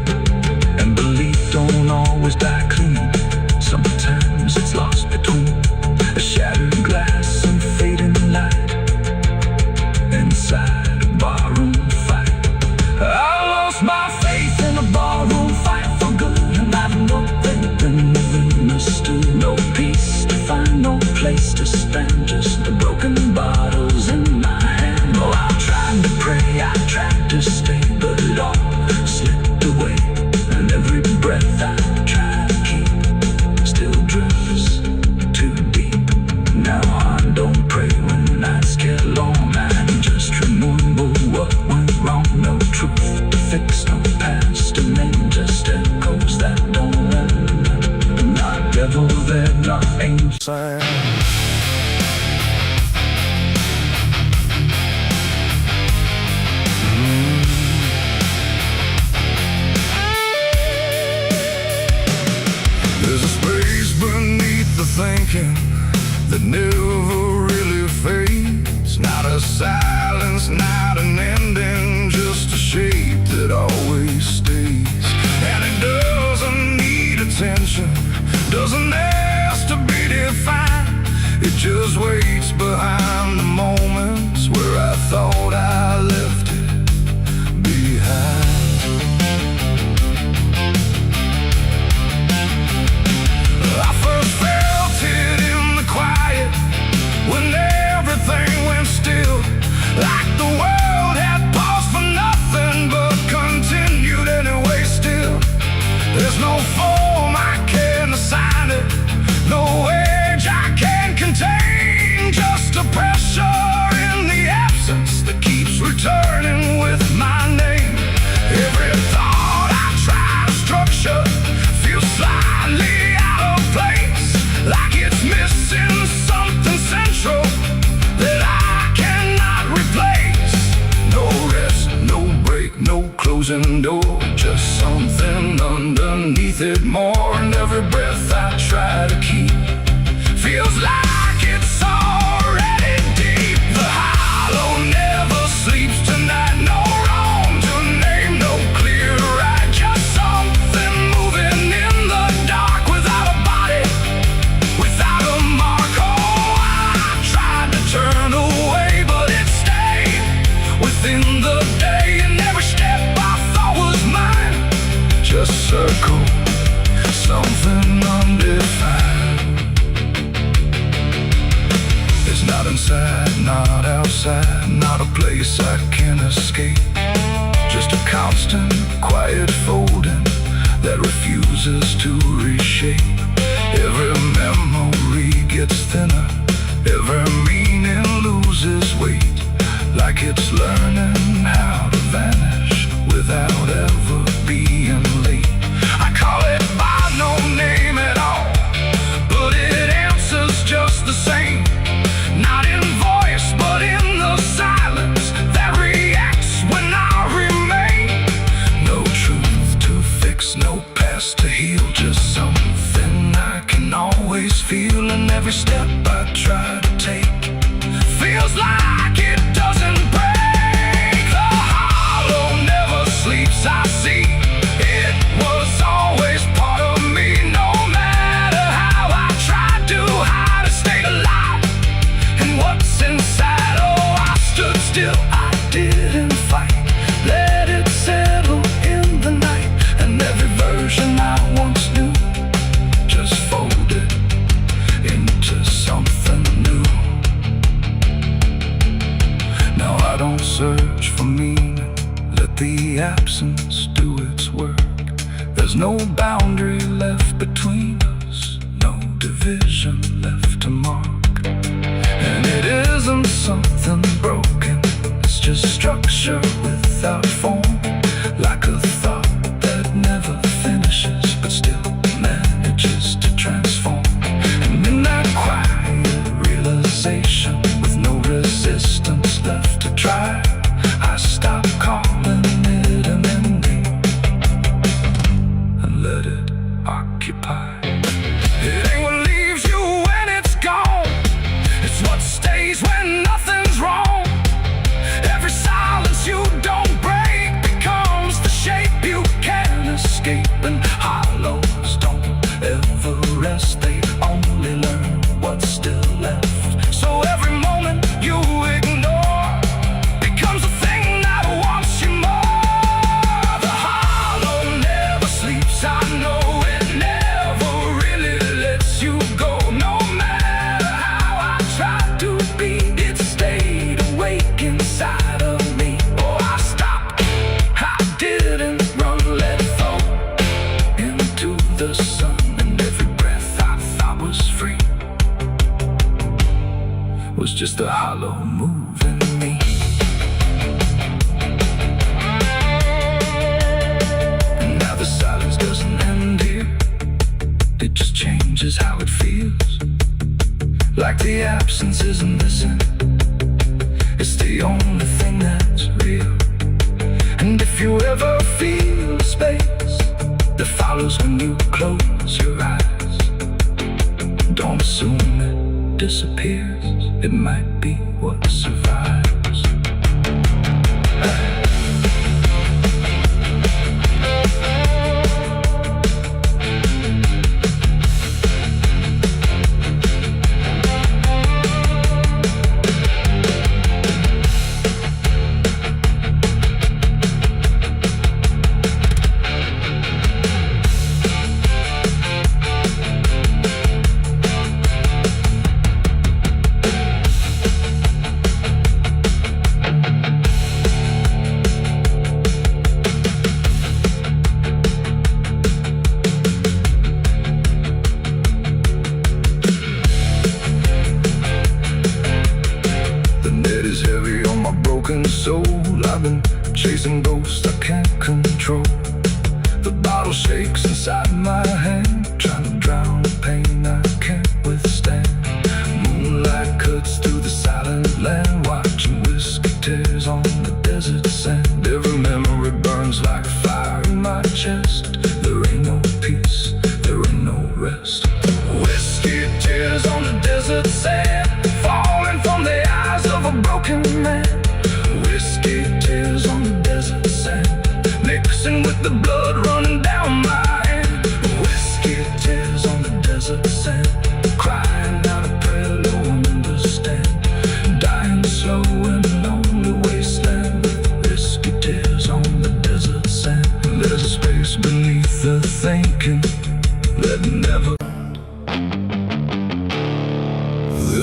And belief don't always die clean, sometimes it's lost between a shattered glass and fading light inside a barroom fight. I lost my faith in a barroom fight for good, and I've nothing been misunderstood. No peace to find, no place to stand, just the broken bottles in my hand. Oh, I tried to pray, I tried to stay, but it all slipped away. And every breath I try to keep still drifts too deep. Now I don't pray when nights get long, I just remember what went wrong. No truth to fix, no past, and then just echoes that don't end. Not devil there, not angel. There's a space beneath the thinking that never really fades. Not a silence, not an ending, just a shape that always stays. And it doesn't need attention, doesn't ask to be defined. It just waits behind the moments where I thought I left it behind. I first felt it in the quiet, when everything went still, like the world had paused for nothing but continued anyway still. There's no form I can assign it, no age I can contain, just a pressure in the absence without a mark. Oh, I tried to turn away, but it stayed within the day. And every step I thought was mine just circled something undefined. It's not inside, not outside, not a place I can escape. Just a constant, quiet folding that refuses to reshape. Every memory gets thinner, every meaning loses weight, like it's learning how to vanish without ever being late. I call it by no name at all, but it answers just the same. Not in voice, but in the silence that reacts when I remain. No truth to fix, no past to heal, just something I can always feel. And every step I try to take feels like it doesn't break. The hollow never sleeps, I see. It was always part of me, no matter how I tried to hide, it stayed alive. And what's inside, oh, I stood still, I didn't fight, let it settle in the night. And every version I once knew just folded into something new. Now I don't search for meaning, let the absence do its work. There's no boundary left between us, no division left to mark. And it isn't something broken, it's just structure without form, like a thought that never finishes but still manages to transform. And in that quiet realization, with no resistance left to try, I stop calling it an ending and let it occupy. It ain't what leaves you when it's gone, it's what stays when nothing's wrong. Every silence you don't break becomes the shape you can't escape. And hollows don't ever rest, they only learn what's still left. So every moment you ignore becomes a thing that wants you more. The hollow never sleeps, I know it never really lets you go. No matter how I tried to be, it stayed awake inside of me. Oh, I stopped, I didn't run, let it fall into the sun. And every breath I thought was free was just a hollow moving me. And now the silence doesn't end here, it just changes how it feels. Like the absence isn't missing, it's the only thing that's real. And if you ever feel the space that follows when you close your eyes, don't assume it disappears, it might be what survives.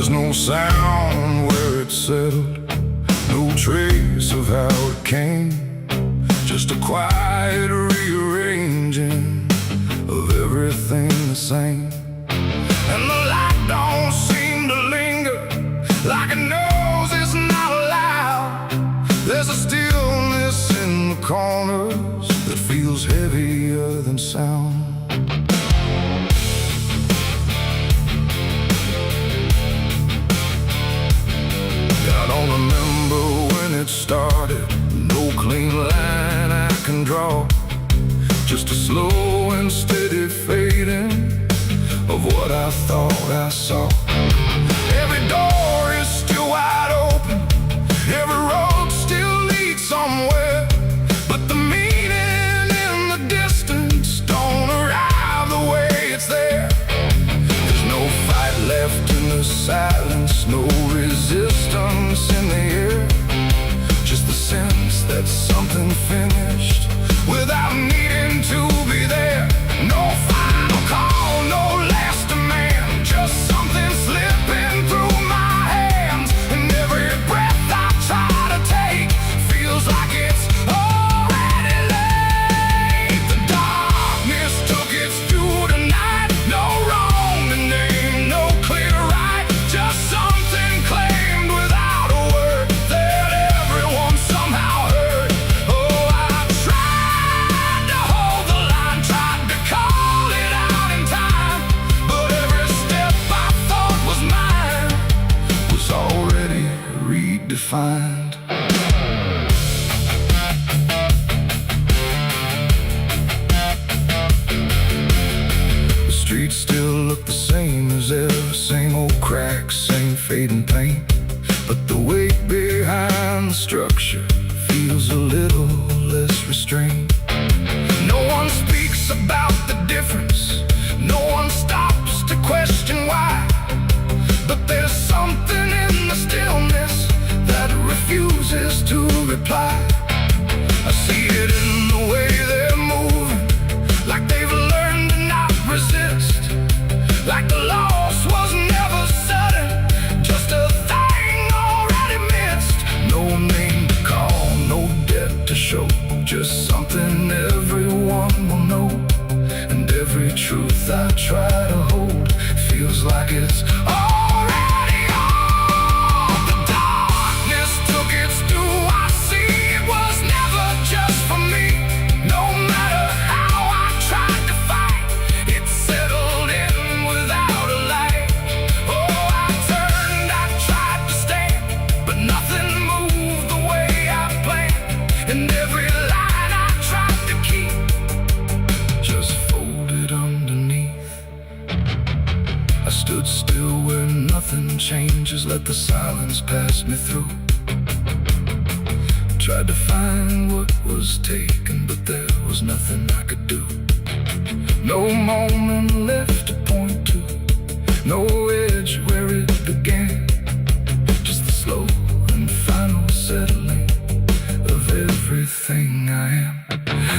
There's no sound where it settled, no trace of how it came, just a quiet rearranging of everything the same. And the light don't seem to linger, like it knows it's not allowed. There's a stillness in the corners that feels heavier than sound. I don't remember when it started, no clean line I can draw, just a slow and steady fading of what I thought I saw. Every door is still wide open, every road still leads somewhere, but the meaning in the distance don't arrive the way it's there. There's no fight left in the silence, no resistance in the air, just the sense that something finished without needing to be there. No final call, no last demand, just something slipping through my hands. And every breath I try to take feels like it's already late. The darkness took its due tonight, no wrong to name, no clear right, just something claimed without a word that everyone somehow heard. Oh, I tried to hold the line, tried to call it out in time, but every step I thought was mine was already redefined. The streets still look the same as ever, same old cracks, same fading paint, but the weight behind the structure feels a little less restrained. No one speaks about the difference, no one stops to question why, but there's something in the stillness that refuses to reply. I see it in the way they're moving, like they've learned to not resist, like the loss was never sudden, just a thing already missed. No name to call, no debt to show, just something everyone will know. And every truth I try to hold feels like it's already old. The darkness took its due, I see it was never just for me. No matter how I tried to fight, it settled in without a light. Oh, I turned, I tried to stand, but nothing moved the way I planned. And every line I tried to keep just folded underneath. I stood still where nothing changes, let the silence pass me through. Tried to find what was taken, but there was nothing I could do. No moment left to point to, no edge where it began, just the slow and final settling of everything I am.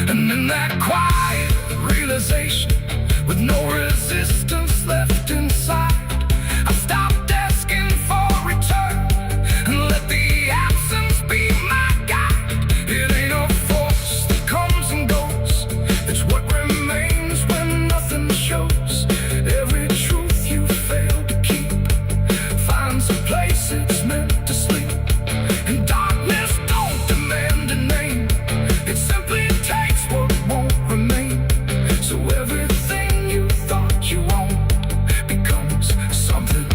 And in that quiet realization, with no resistance left inside, I stopped asking for return and let the absence be my guide. It ain't a force that comes and goes, it's what remains when nothing shows. Every truth you fail to keep finds a place it's meant to sleep. And darkness don't demand a name, it simply takes what won't remain. So everything you thought you owned becomes something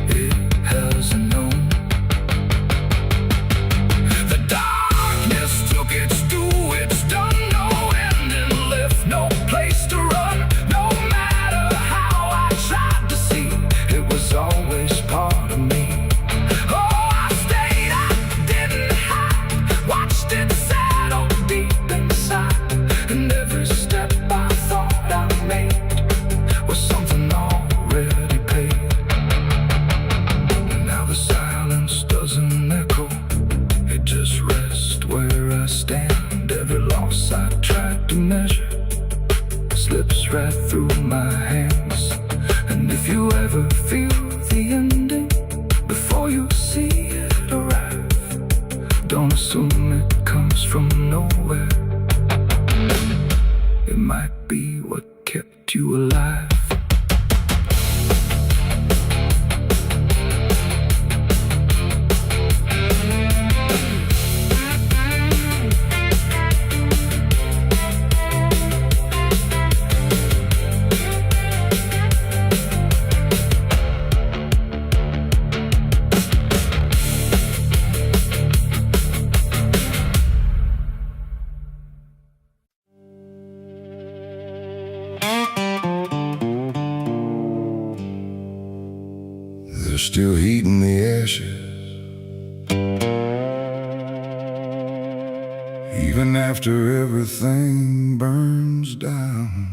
it hasn't known. The darkness took its due, it's done, no ending left, no place to run. No matter how I tried to see, it was always part of me. Oh, I stayed, I didn't hide, watched it settle deep inside. And every step I thought I made was something already paid. And now the silence doesn't echo, it just rests where I stand. Every loss I tried to measure slips right through my hands. And if you ever feel the end there's still heat in the ashes. Even after everything burns down.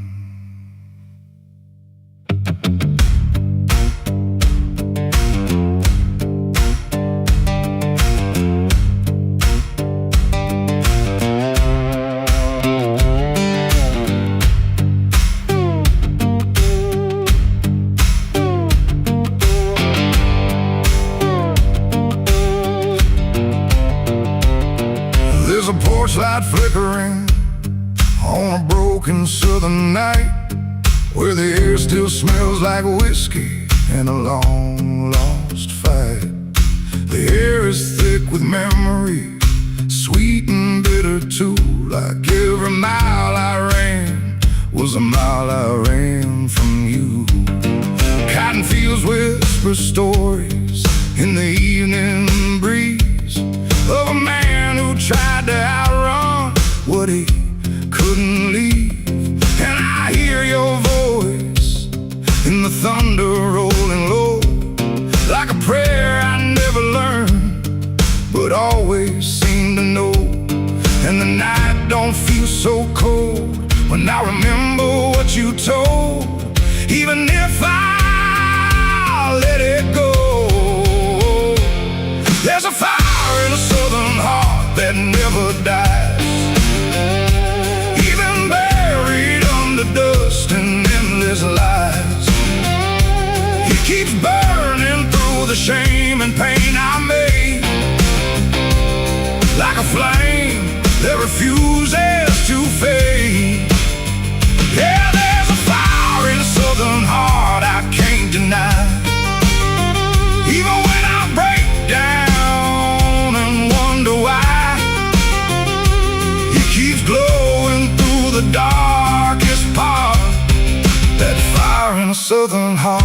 There's a porch light flickering on a broken southern night, where the air still smells like whiskey and a long lost fight. The air is thick with memory, sweet and bitter too. Like every mile I ran was a mile I ran from you. Cotton fields whisper stories in the evening breeze of a man who tried to outrun what he couldn't leave. And I hear your voice in the thunder rolling low, like a prayer I never learned, but always seem to know. And the night don't feel so cold when I remember what you told, even if I let it go. There's a fire in a southern heart that never dies, even buried under dust and endless lies. It keeps burning through the shame and pain I made, like a flame that refuses to fade. Yeah, there's a fire in a southern heart I can't deny. Even when I break down and wonder why, it keeps glowing through the darkest part. That fire in a southern heart.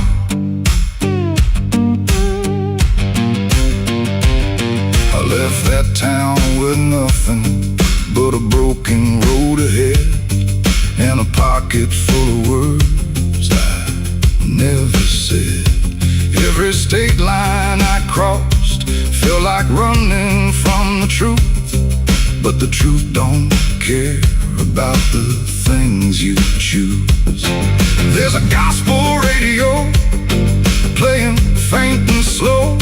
I left that town with nothing but a broken road ahead, and a pocket full of words I never said. Every state line I crossed felt like running from the truth, but the truth don't care about the things you choose. There's a gospel radio playing faint and slow,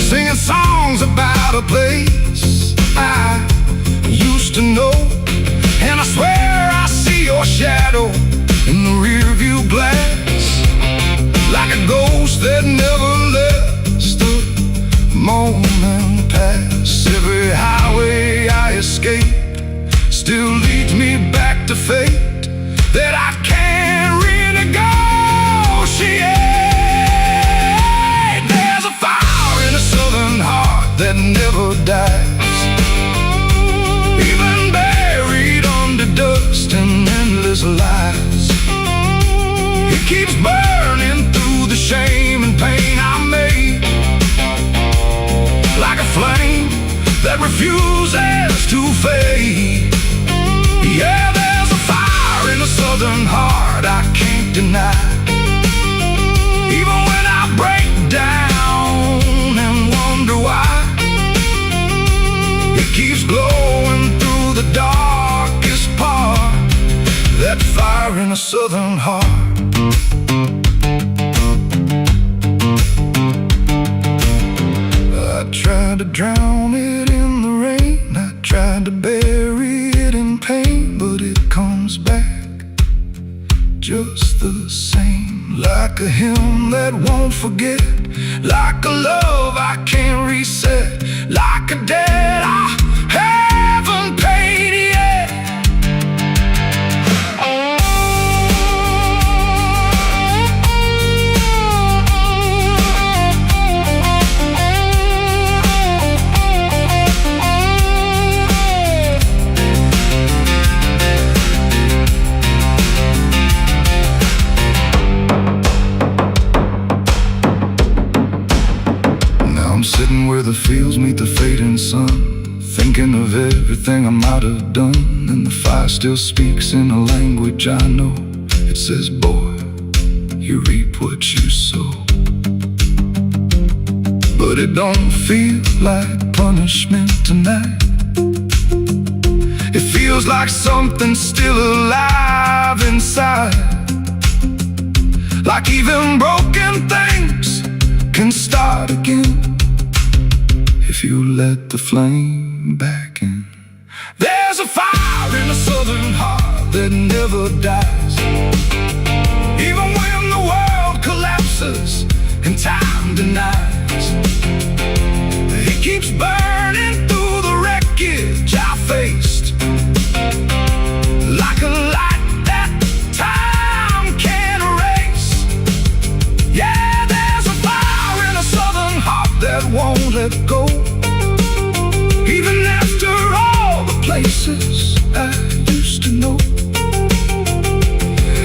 singing songs about a place I used to know. And I swear I see your shadow in the rearview glass, like a ghost that never lets the moment pass. Every highway I escape still leads me back to fate that I can't renegotiate. There's a fire in a southern heart that never dies, even buried under dust and endless lies. It keeps burning through the shame and pain I made, like a flame that refuses to fade. Yeah, there's a fire in a southern heart I can't deny. Even when I break down and wonder why, it keeps glowing through the darkest part. That fire in a southern heart. I tried to drown it in the rain, I tried to bury it in pain, but it comes back just the same. Like a hymn that won't forget, like a love I can't reset, like a debt I haven't paid yet. Sitting where the fields meet the fading sun, thinking of everything I might have done. And the fire still speaks in a language I know. It says, boy, you reap what you sow. but it don't feel like punishment tonight. It feels like something's still alive inside, like even broken things can start again if you let the flame back in. There's a fire in a southern heart that never dies, even when the world collapses and time denies. It keeps burning through the wreckage I faced, like a light that time can't erase. Yeah, there's a fire in a southern heart that won't let go, even after all the places I used to know.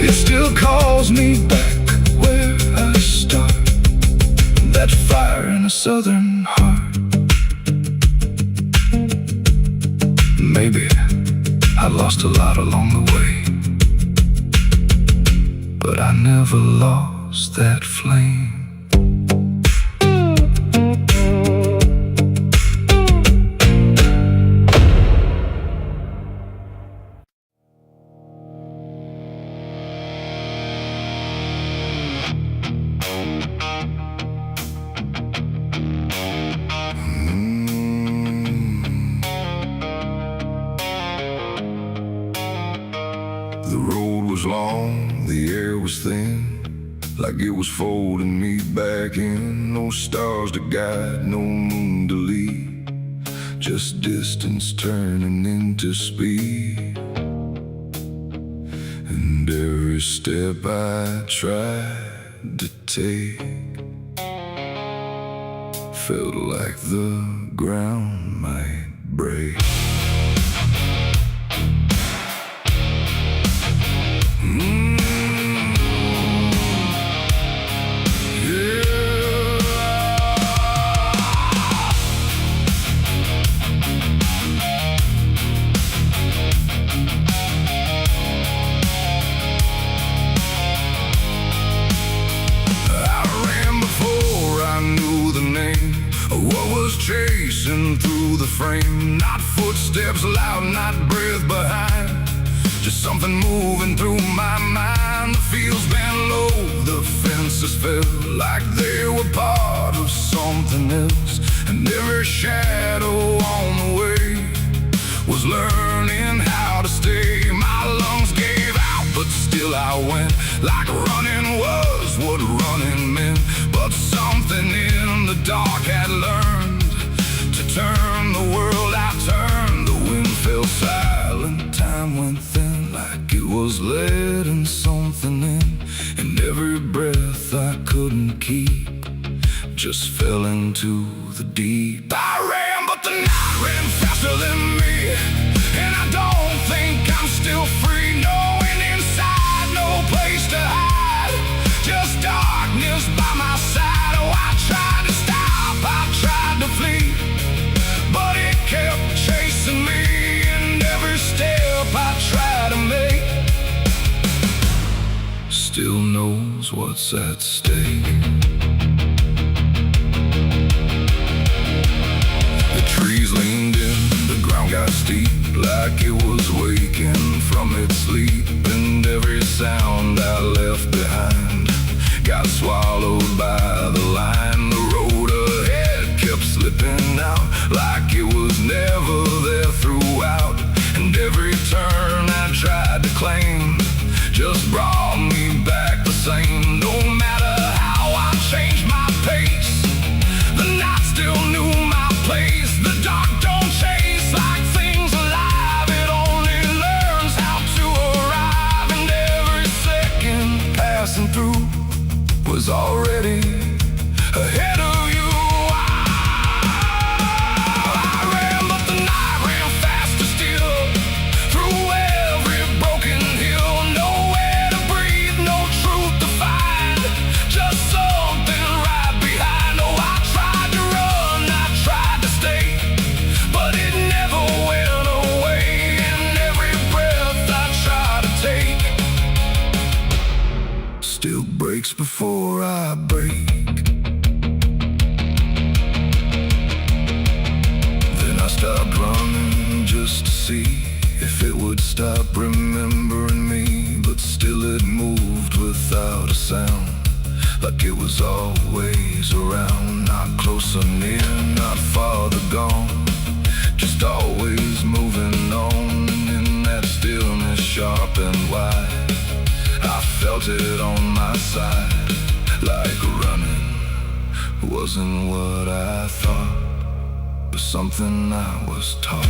It still calls me back where I start, that fire in a southern heart. Maybe I lost a lot along the way, but I never lost that flame. The road was long, the air was thin, like it was folding me back in. No stars to guide, no moon to lead, just distance turning into speed. And every step I tried to take felt like the ground might break. Chasing through the frame, not footsteps loud, not breath behind, just something moving through my mind. The fields bent low, the fences felt like they were part of something else, and every shadow on the way was learning how to stay. My lungs gave out, but still I went, like running was what running meant. But something in the dark had learned to turn the world I turned. The wind fell silent, time went thin, like it was letting something in. And every breath I couldn't keep just fell into the deep. I ran, but the night ran faster than me, and I don't think I'm still free. Knowing inside, no place to hide, just darkness by my side. Oh, I tried to stop, I tried to flee, but it kept chasing me, and every step I try to make still knows what's at stake. The trees leaned in, the ground got steep, like it was waking from its sleep. And every sound I left behind got swallowed by the line. The road ahead kept slipping out, like it was never there throughout. And every turn I tried to claim just brought me back the same. No matter how I changed my pace, the night still knew my place. The dark don't chase like things alive, it only learns how to arrive. And every second passing through was already ahead of you. I ran, but the night ran faster still, through every broken hill. Nowhere to breathe, no truth to find, just something right behind. Oh, I tried to run, I tried to stay, but it never went away. And every breath I try to take still breaks before I break. ways around, not close or near, not farther gone, just always moving on. In that stillness sharp and wide, I felt it on my side, like running wasn't what I thought, but something I was taught.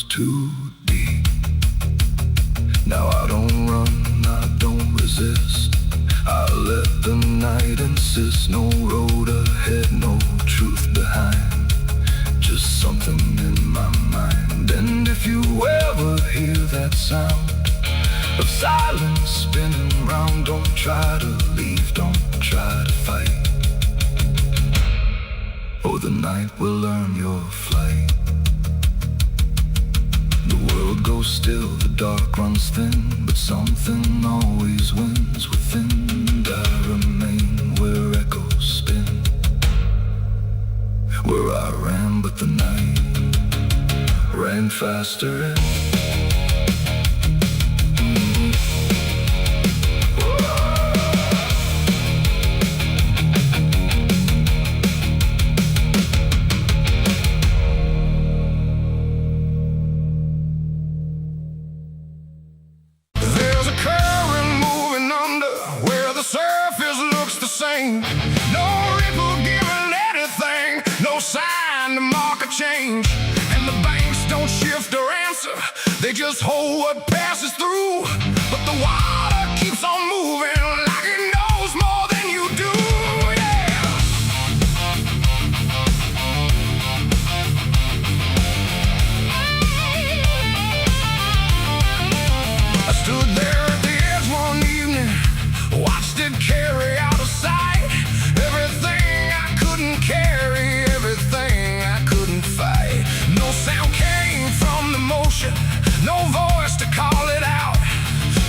Too deep. Now I don't run, I don't resist. I let the night insist. No road ahead, no truth behind, just something in my mind. And if you ever hear that sound of silence spinning round, don't try to leave, don't try to fight. Oh, the night will learn your flight. The world goes still, the dark runs thin, but something always wins within. And I remain where echoes spin, where I ran, but the night ran faster in. No ripple giving anything, no sign to mark a change. And the banks don't shift or answer, they just hold what passes through. But the water keeps on moving like it knows more than you do, yeah. I stood there at the edge one evening, watched it carry out of sight. Everything I couldn't carry, everything I couldn't fight. No sound came from the motion, no voice to call it out.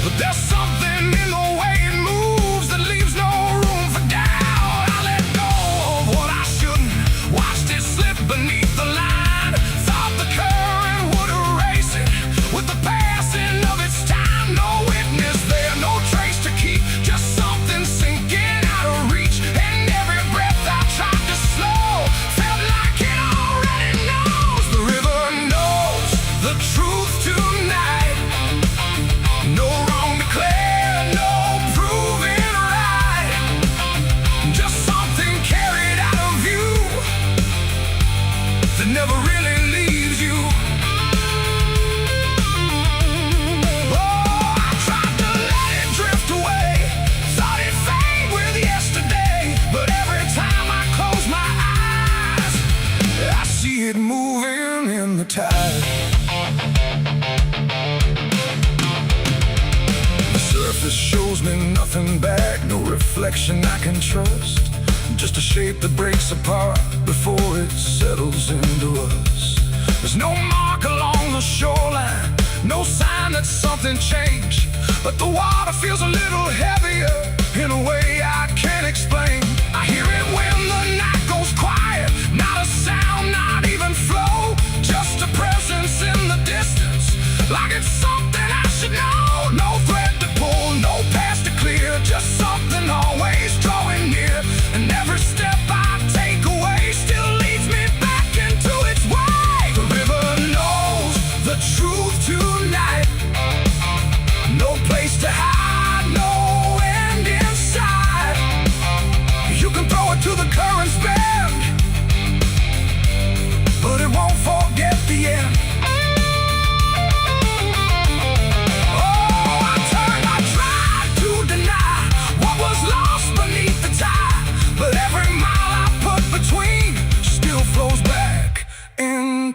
But there's something in the way it moves that leaves no room for doubt. I let go of what I shouldn't, watched it slip beneath the line. Thought the current would erase it with the passing of its time. No witness there, no trace to keep, just something sinking out of reach. And every breath I tried to slow felt like it already knows. The river knows the truth tonight. No wrong declared, no proven right, just something carried out of view that never really leaves you. Oh, I tried to let it drift away, thought it'd fade with yesterday. But every time I close my eyes, I see it moving in the tide. The surface shows me nothing back, no reflection I can trust, just a shape that breaks apart before it settles into us. There's no mark along the shoreline, no sign that something changed, but the water feels a little heavier in a way I can't explain. I hear it when the night goes quiet, not a sound, not even flow, just a presence in the distance, like it's something I should know. No thread to pull, no past to clear, just something always drawing near. And every step I take away still leads me back into its way. The river knows the truth tonight, no place to hide, no end in sight. You can throw it to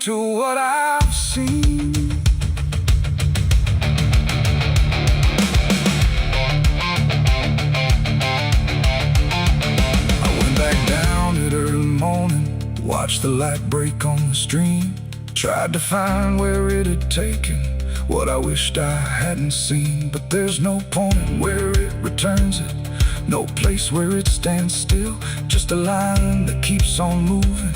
to what I've seen. I went back down at early morning, watched the light break on the stream. Tried to find where it had taken what I wished I hadn't seen. But there's no point where it returns it, no place where it stands still. Just a line that keeps on moving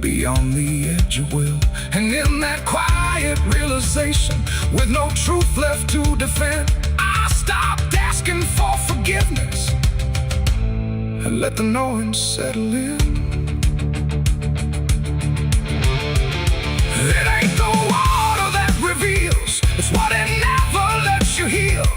beyond the edge of will. And in that quiet realization, with no truth left to defend, I stopped asking for forgiveness and let the knowing settle in. It ain't the water that reveals, it's what it never lets you heal.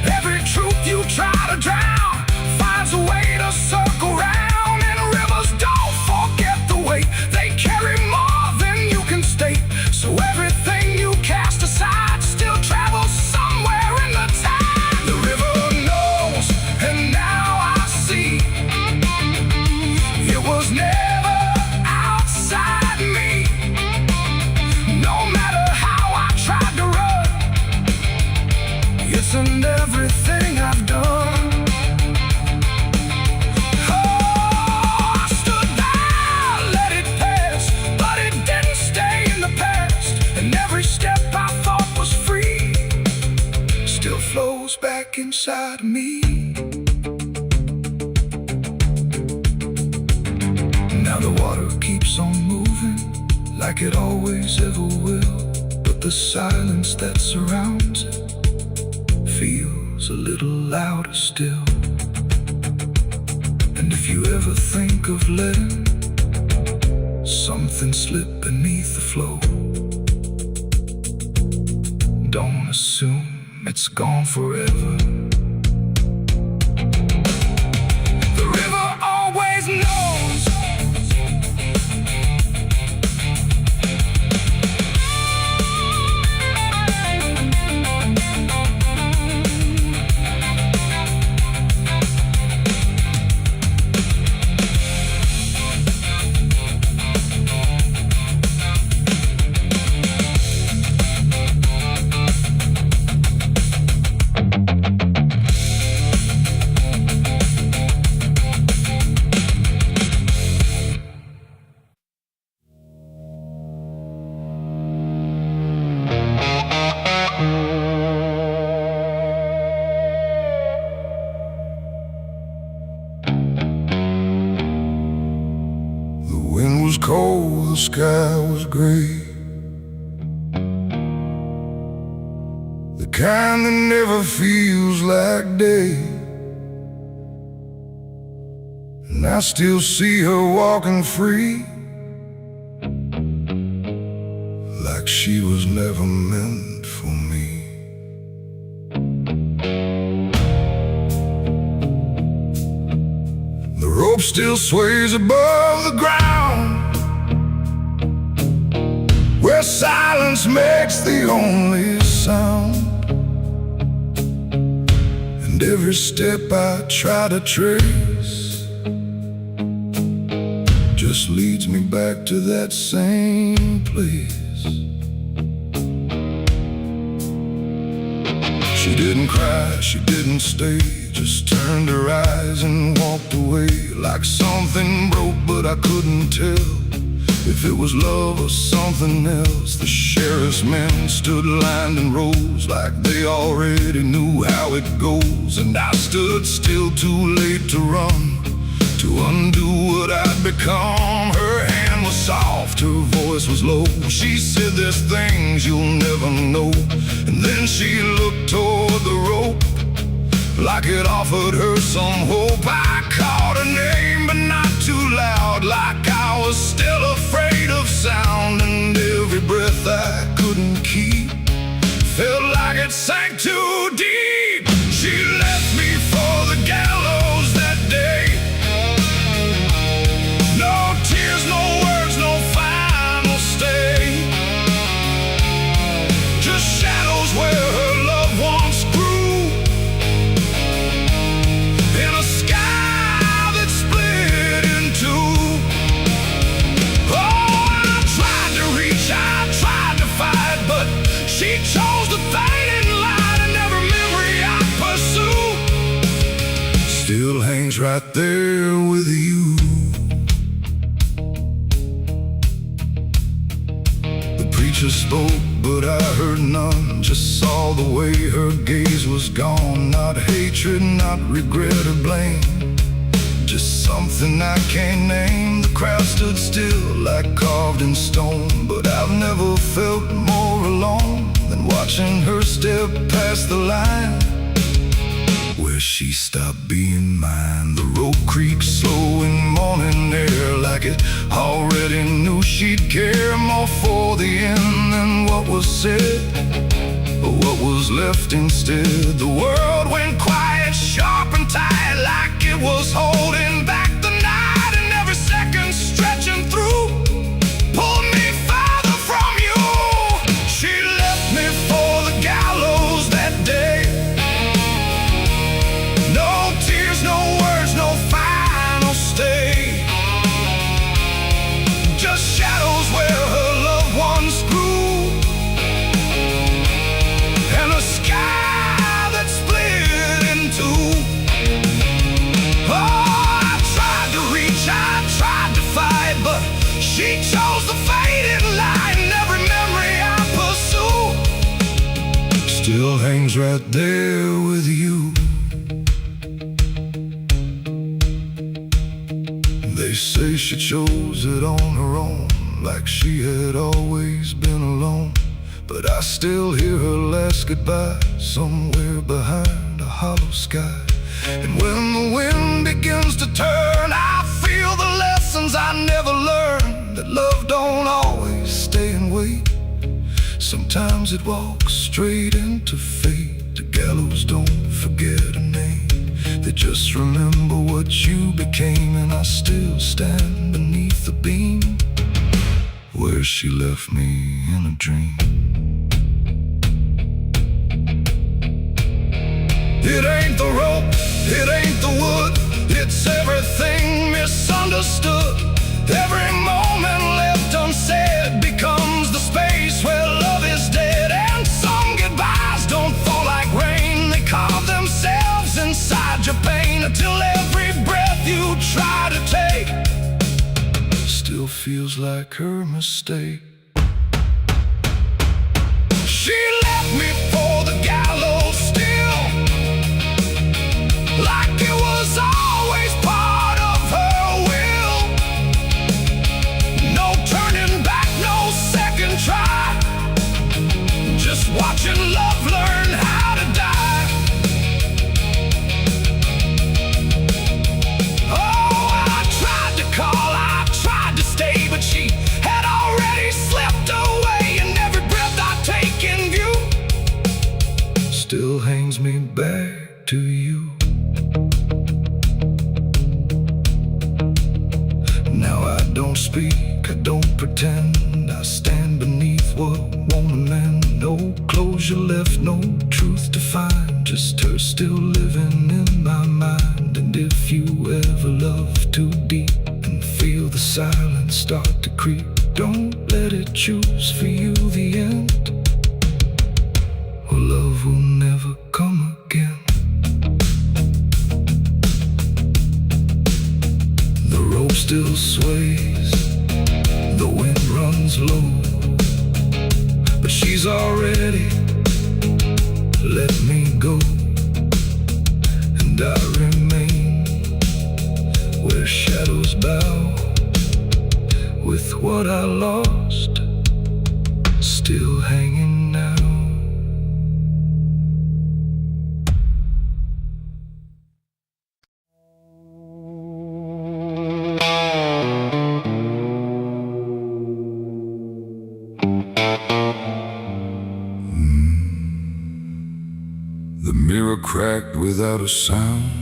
Every truth you try to drown finds a way to circle round. And rivers don't forget the weight, they carry more than you can state. So everything you cast aside still travels somewhere in the tide. The river knows, and now I see, it was never outside me. No matter how I tried to run, it's in everything I've done. Oh, I stood there, let it pass, but it didn't stay in the past. And every step I thought was free still flows back inside of me. Now the water keeps on moving like it always ever will, but the silence that surrounds it feels a little louder still. And if you ever think of letting something slip beneath the flow, don't assume it's gone forever. The river always knows. The wind was cold, the sky was gray, the kind that never feels like day. And I still see her walking free, like she was never meant for me. The rope still sways above the ground, where silence makes the only sound. And every step I try to trace just leads me back to that same place. She didn't cry, she didn't stay, just turned her eyes and walked away. Like something broke, but I couldn't tell if it was love or something else. The sheriff's men stood lined in rows, like they already knew how it goes. And I stood still, too late to run, to undo what I'd become. Her hand was soft, her voice was low. She said, "There's things you'll never know." And then she looked toward the rope, like it offered her some hope. I called her name, but not too loud, like I was still afraid of sound. And every breath I couldn't keep felt like it sank too deep. She left me for the gallows that day. No tears, no words, no final stay, just shadows where her loved ones grew, in a sky that split in two. Oh, I tried to reach out hangs right there with you. The preacher spoke, but I heard none. Just saw the way her gaze was gone. Not hatred, not regret or blame, just something I can't name. The crowd stood still like carved in stone, but I've never felt more alone than watching her step past the line where she stopped being mine. The road creaks slow in morning air, like it already knew she'd care more for the end than what was said, or what was left instead. The world went quiet, sharp and tight, like it was holding back the night, and every second stretching through pulled me farther from you. She left me for the gallows that day. No tears, no words, no final stay, just shadows where her loved ones grew, and a sky that split in two. Oh, I tried to reach, I tried to fight, but she chose the faded line. Every memory I pursue still hangs right there with you. They say she chose it on her own, like she had always been alone, but I still hear her last goodbye somewhere behind a hollow sky. And when the wind begins to turn, I feel the lessons I never learned, that love don't always stay and wait. Sometimes it walks straight into fate. The gallows don't forget a name, they just remember what you became. And I still stand beneath the beam where she left me in a dream. It ain't the rope, it ain't the wood, it's everything misunderstood. Every moment left unsaid becomes the space where love is dead. And some goodbyes don't fall like rain, they carve themselves inside your pain, until every breath you try to take still feels like her mistake. She left me for the gallows still, like it was always part of her will. No turning back, no second try, just watching love learn how to die. Oh, I tried to call, I tried to stay, but she had already slipped away, and every breath I take in view still hangs me back to you. Now I don't speak, I don't pretend, I stand beneath what won't amend. No closure left, no truth to find, just her still living in my mind. And if you ever love too deep and feel the silence start to creep, don't let it choose for you the end, or love will never come again. The rope still sways, the wind runs low, but she's already let me go. And I remain where shadows bow, with what I lost still hanging now. The mirror cracked without a sound,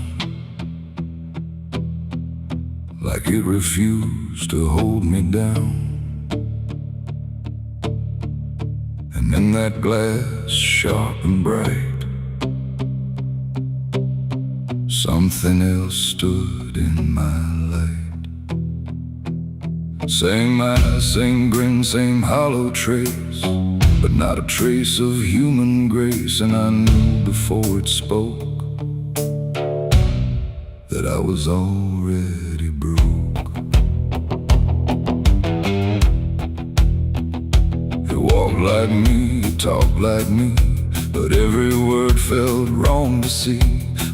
like it refused to hold me down. And in that glass, sharp and bright, something else stood in my light. Same eyes, same grin, same hollow trace, but not a trace of human grace. And I knew before it spoke that I was already broke. He walked like me, he talked like me, but every word felt wrong to see.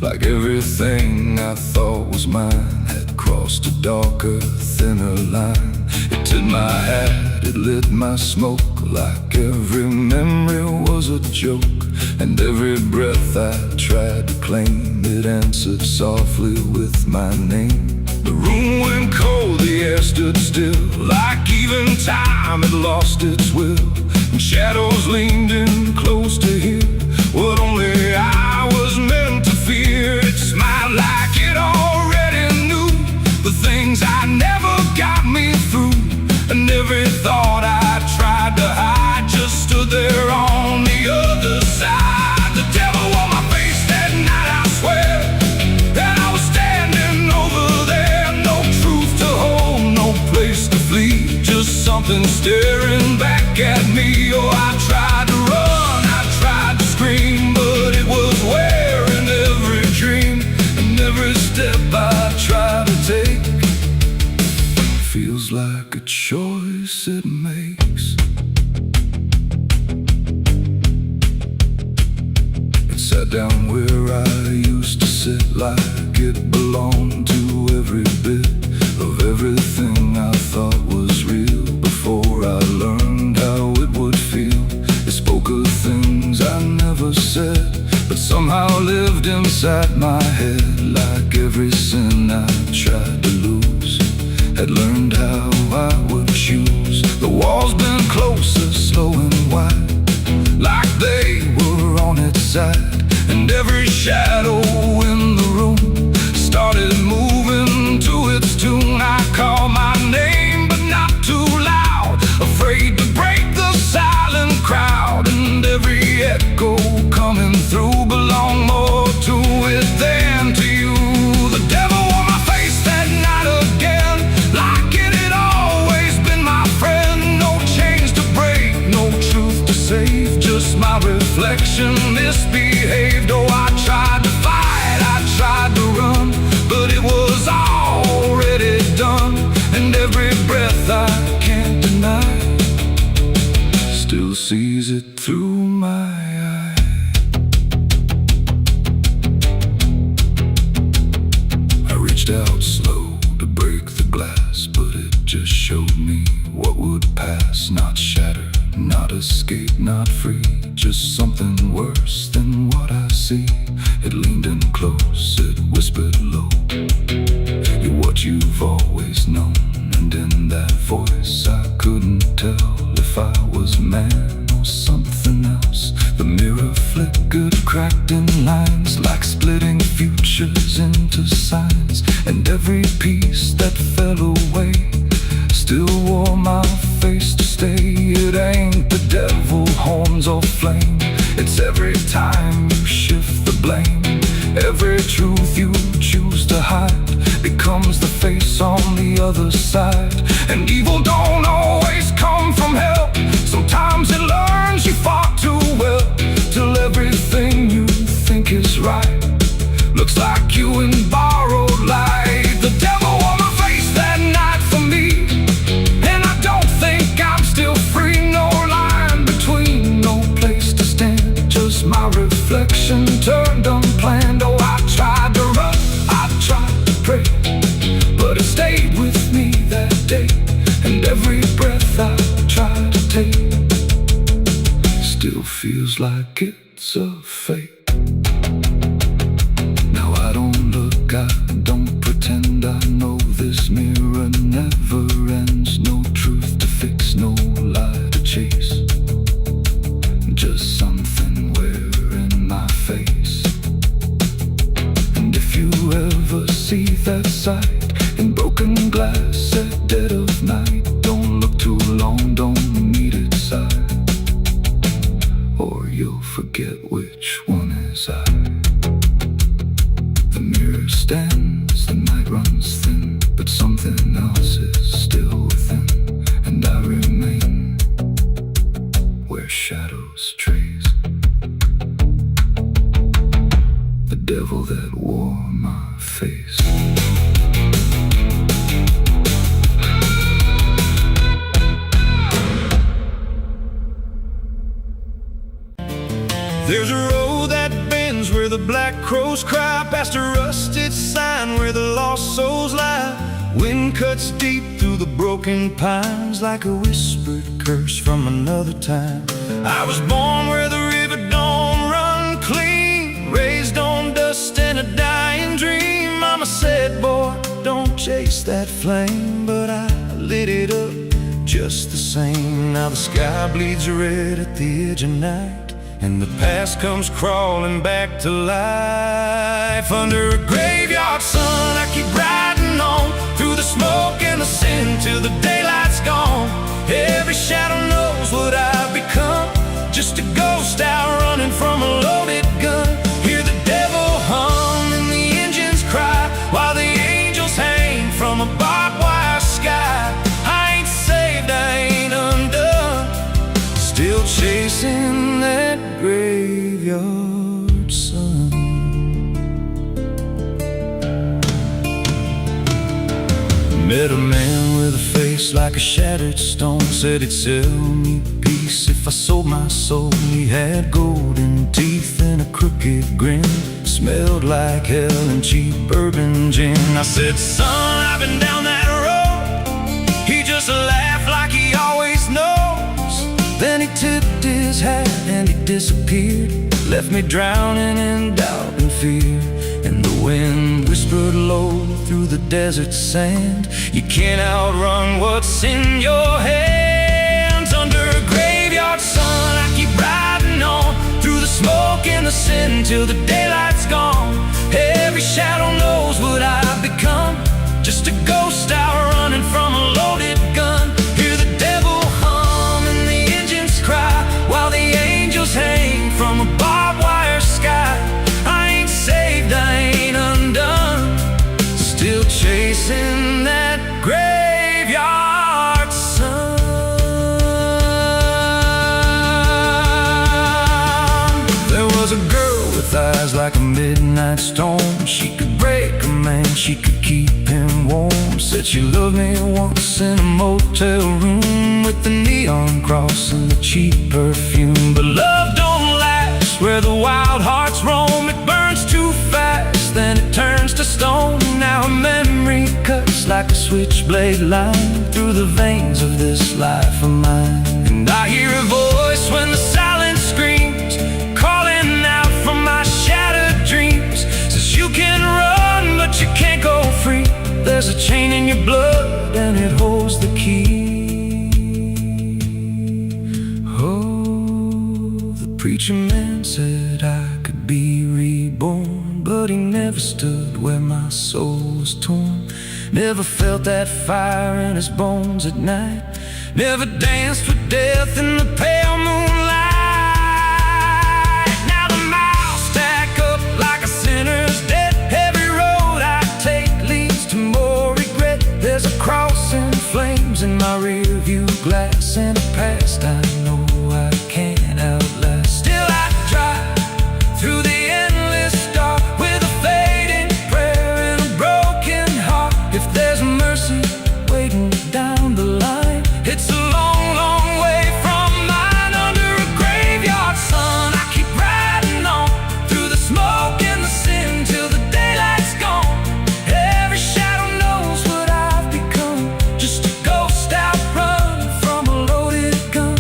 Like everything I thought was mine had crossed a darker, thinner line. It tipped my hat, it lit my smoke. Like every memory was a joke, and every breath I tried to claim, it answered softly with my name. The room went cold, the air stood still, like even time had lost its will. And shadows leaned in close to hear what only I was meant to fear. It smiled like it already knew the things I never got me through. And every thought I tried to hide just stood there on the other side. The devil on my face that night, I swear, that I was standing over there. No truth to hold, no place to flee, just something staring back at me. Oh, I tried to run, I tried to scream, but it was wearing every dream. And every step I tried to take feels like a choice it makes. It sat down where I used to sit, like it belonged to every bit of everything I thought was real. Before I learned how it would feel, it spoke of things I never said, but somehow lived inside my head. Like every sin I tried to lose, had learned how I would choose. The walls been closer, slow and wide, like they were on its side. And every shadow in the room started moving to its tune. I called my name, but not too loud, afraid to break the silent crowd. And every echo coming through belonged more to it than to you. The devil on my face that night again, like it had always been my friend. No chains to break, no truth to save, just my reflection misbehaved. Oh, I tried to fight, I tried to run, but it was already done. And every breath I can't deny still sees it through my eye. I reached out slow to break the glass, but it just showed me what would pass. Not shattered, not escape, not free, just something worse than what I see. It leaned in close, it whispered low, you're what you've always known. And in that voice I couldn't tell if I was man or something else. The mirror flickered, cracked in lines, like splitting futures into signs. And every piece that fell away still wore my face to stay. It ain't the devil, horns or flame, it's every time you shift the blame. Every truth you choose to hide becomes the face on the other side. And evil don't always come from hell, sometimes it learns you fought too well, till everything you think is right looks like you in borrowed light. The devil on my face that night for me, and I don't think I'm still free. No line between, no place to stand, just my reflection turned unplanned. Oh, I tried to run, I tried to pray, but it stayed with me that day. And every breath I try to take still feels like it's a fake. Now I don't look, I don't pretend, I know this mirror never ends. No truth to fix, no lie to chase, just something wearing my face. And if you ever see that sight in broken glass at dead of night, don't look too long, don't meet its side, or you'll forget which one is I. The mirror stands, the night runs thin, but something else is still within. And I remain where shadows trace. The devil that wore my face. like crows cry past a rusted sign where the lost souls lie. Wind cuts deep through the broken pines like a whispered curse from another time. I was born where the river don't run clean, raised on dust and a dying dream. Mama said, boy, don't chase that flame, but I lit it up just the same. Now the sky bleeds red at the edge of night, and the past comes crawling back to life. Under a graveyard sun, I keep riding on through the smoke and the sin till the daylight's gone. Every shadow knows what I've become, just a ghost out running from a loaded gun. Hear the devil hum and the engines cry while the angels hang from a barbed wire sky. I ain't saved, I ain't undone, still chasing that graveyard sun. Met a man with a face like a shattered stone, said he'd sell me peace if I sold my soul. He had golden teeth and a crooked grin, smelled like hell and cheap bourbon gin. I said, son, I've been down that road. He just laughed like he always knows. Then he tipped his hat and he disappeared, left me drowning in doubt and fear. And the wind whispered low through the desert sand, you can't outrun what's in your hands. Under a graveyard sun, I keep riding on through the smoke and the sin till the daylight's gone. Every shadow knows what I've become, just a ghost out running from a loaded gun. Hear the devil hum and the engines cry while the angels hang from a barbed wire sky. I ain't saved, I ain't undone, still chasing that graveyard sun. There was a girl with eyes like a midnight storm. She could break a man, she could keep him warm. Said she loved me once in a motel room with the neon cross and the cheap perfume. But love don't last where the wild hearts roam. It burns too fast, then it turns to stone. Now a memory cuts like a switchblade line through the veins of this life of mine. And I hear a voice when the silence screams, calling out from my shattered dreams. Says you can run, but you can't go free. There's a chain in your blood and it holds the key. Oh, the preacher man said I could be reborn, but he never stood where my soul was torn. Never felt that fire in his bones at night, never danced with death in the pale moonlight. Now the miles stack up like a sinner's debt. Every road I take leads to more regret. There's a cross in flames in my rear view glass, and a past I know I can't outlast. Still I drive through the endless dark with a fading prayer and a broken heart. If there's mercy waiting down the line, it's a long, long way from mine. Under a graveyard sun, I keep riding on through the smoke and the sin till the daylight's gone. Every shadow knows what I've become, just a ghost out running from a loaded gun.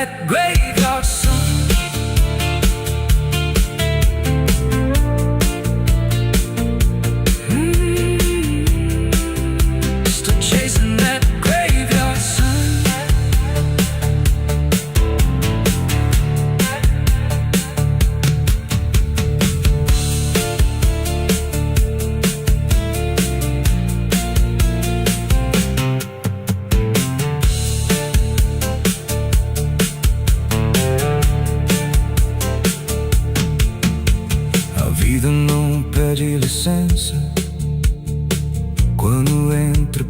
that graveyard sun. Still chasing that graveyard sun. A vida não pede licença quando entra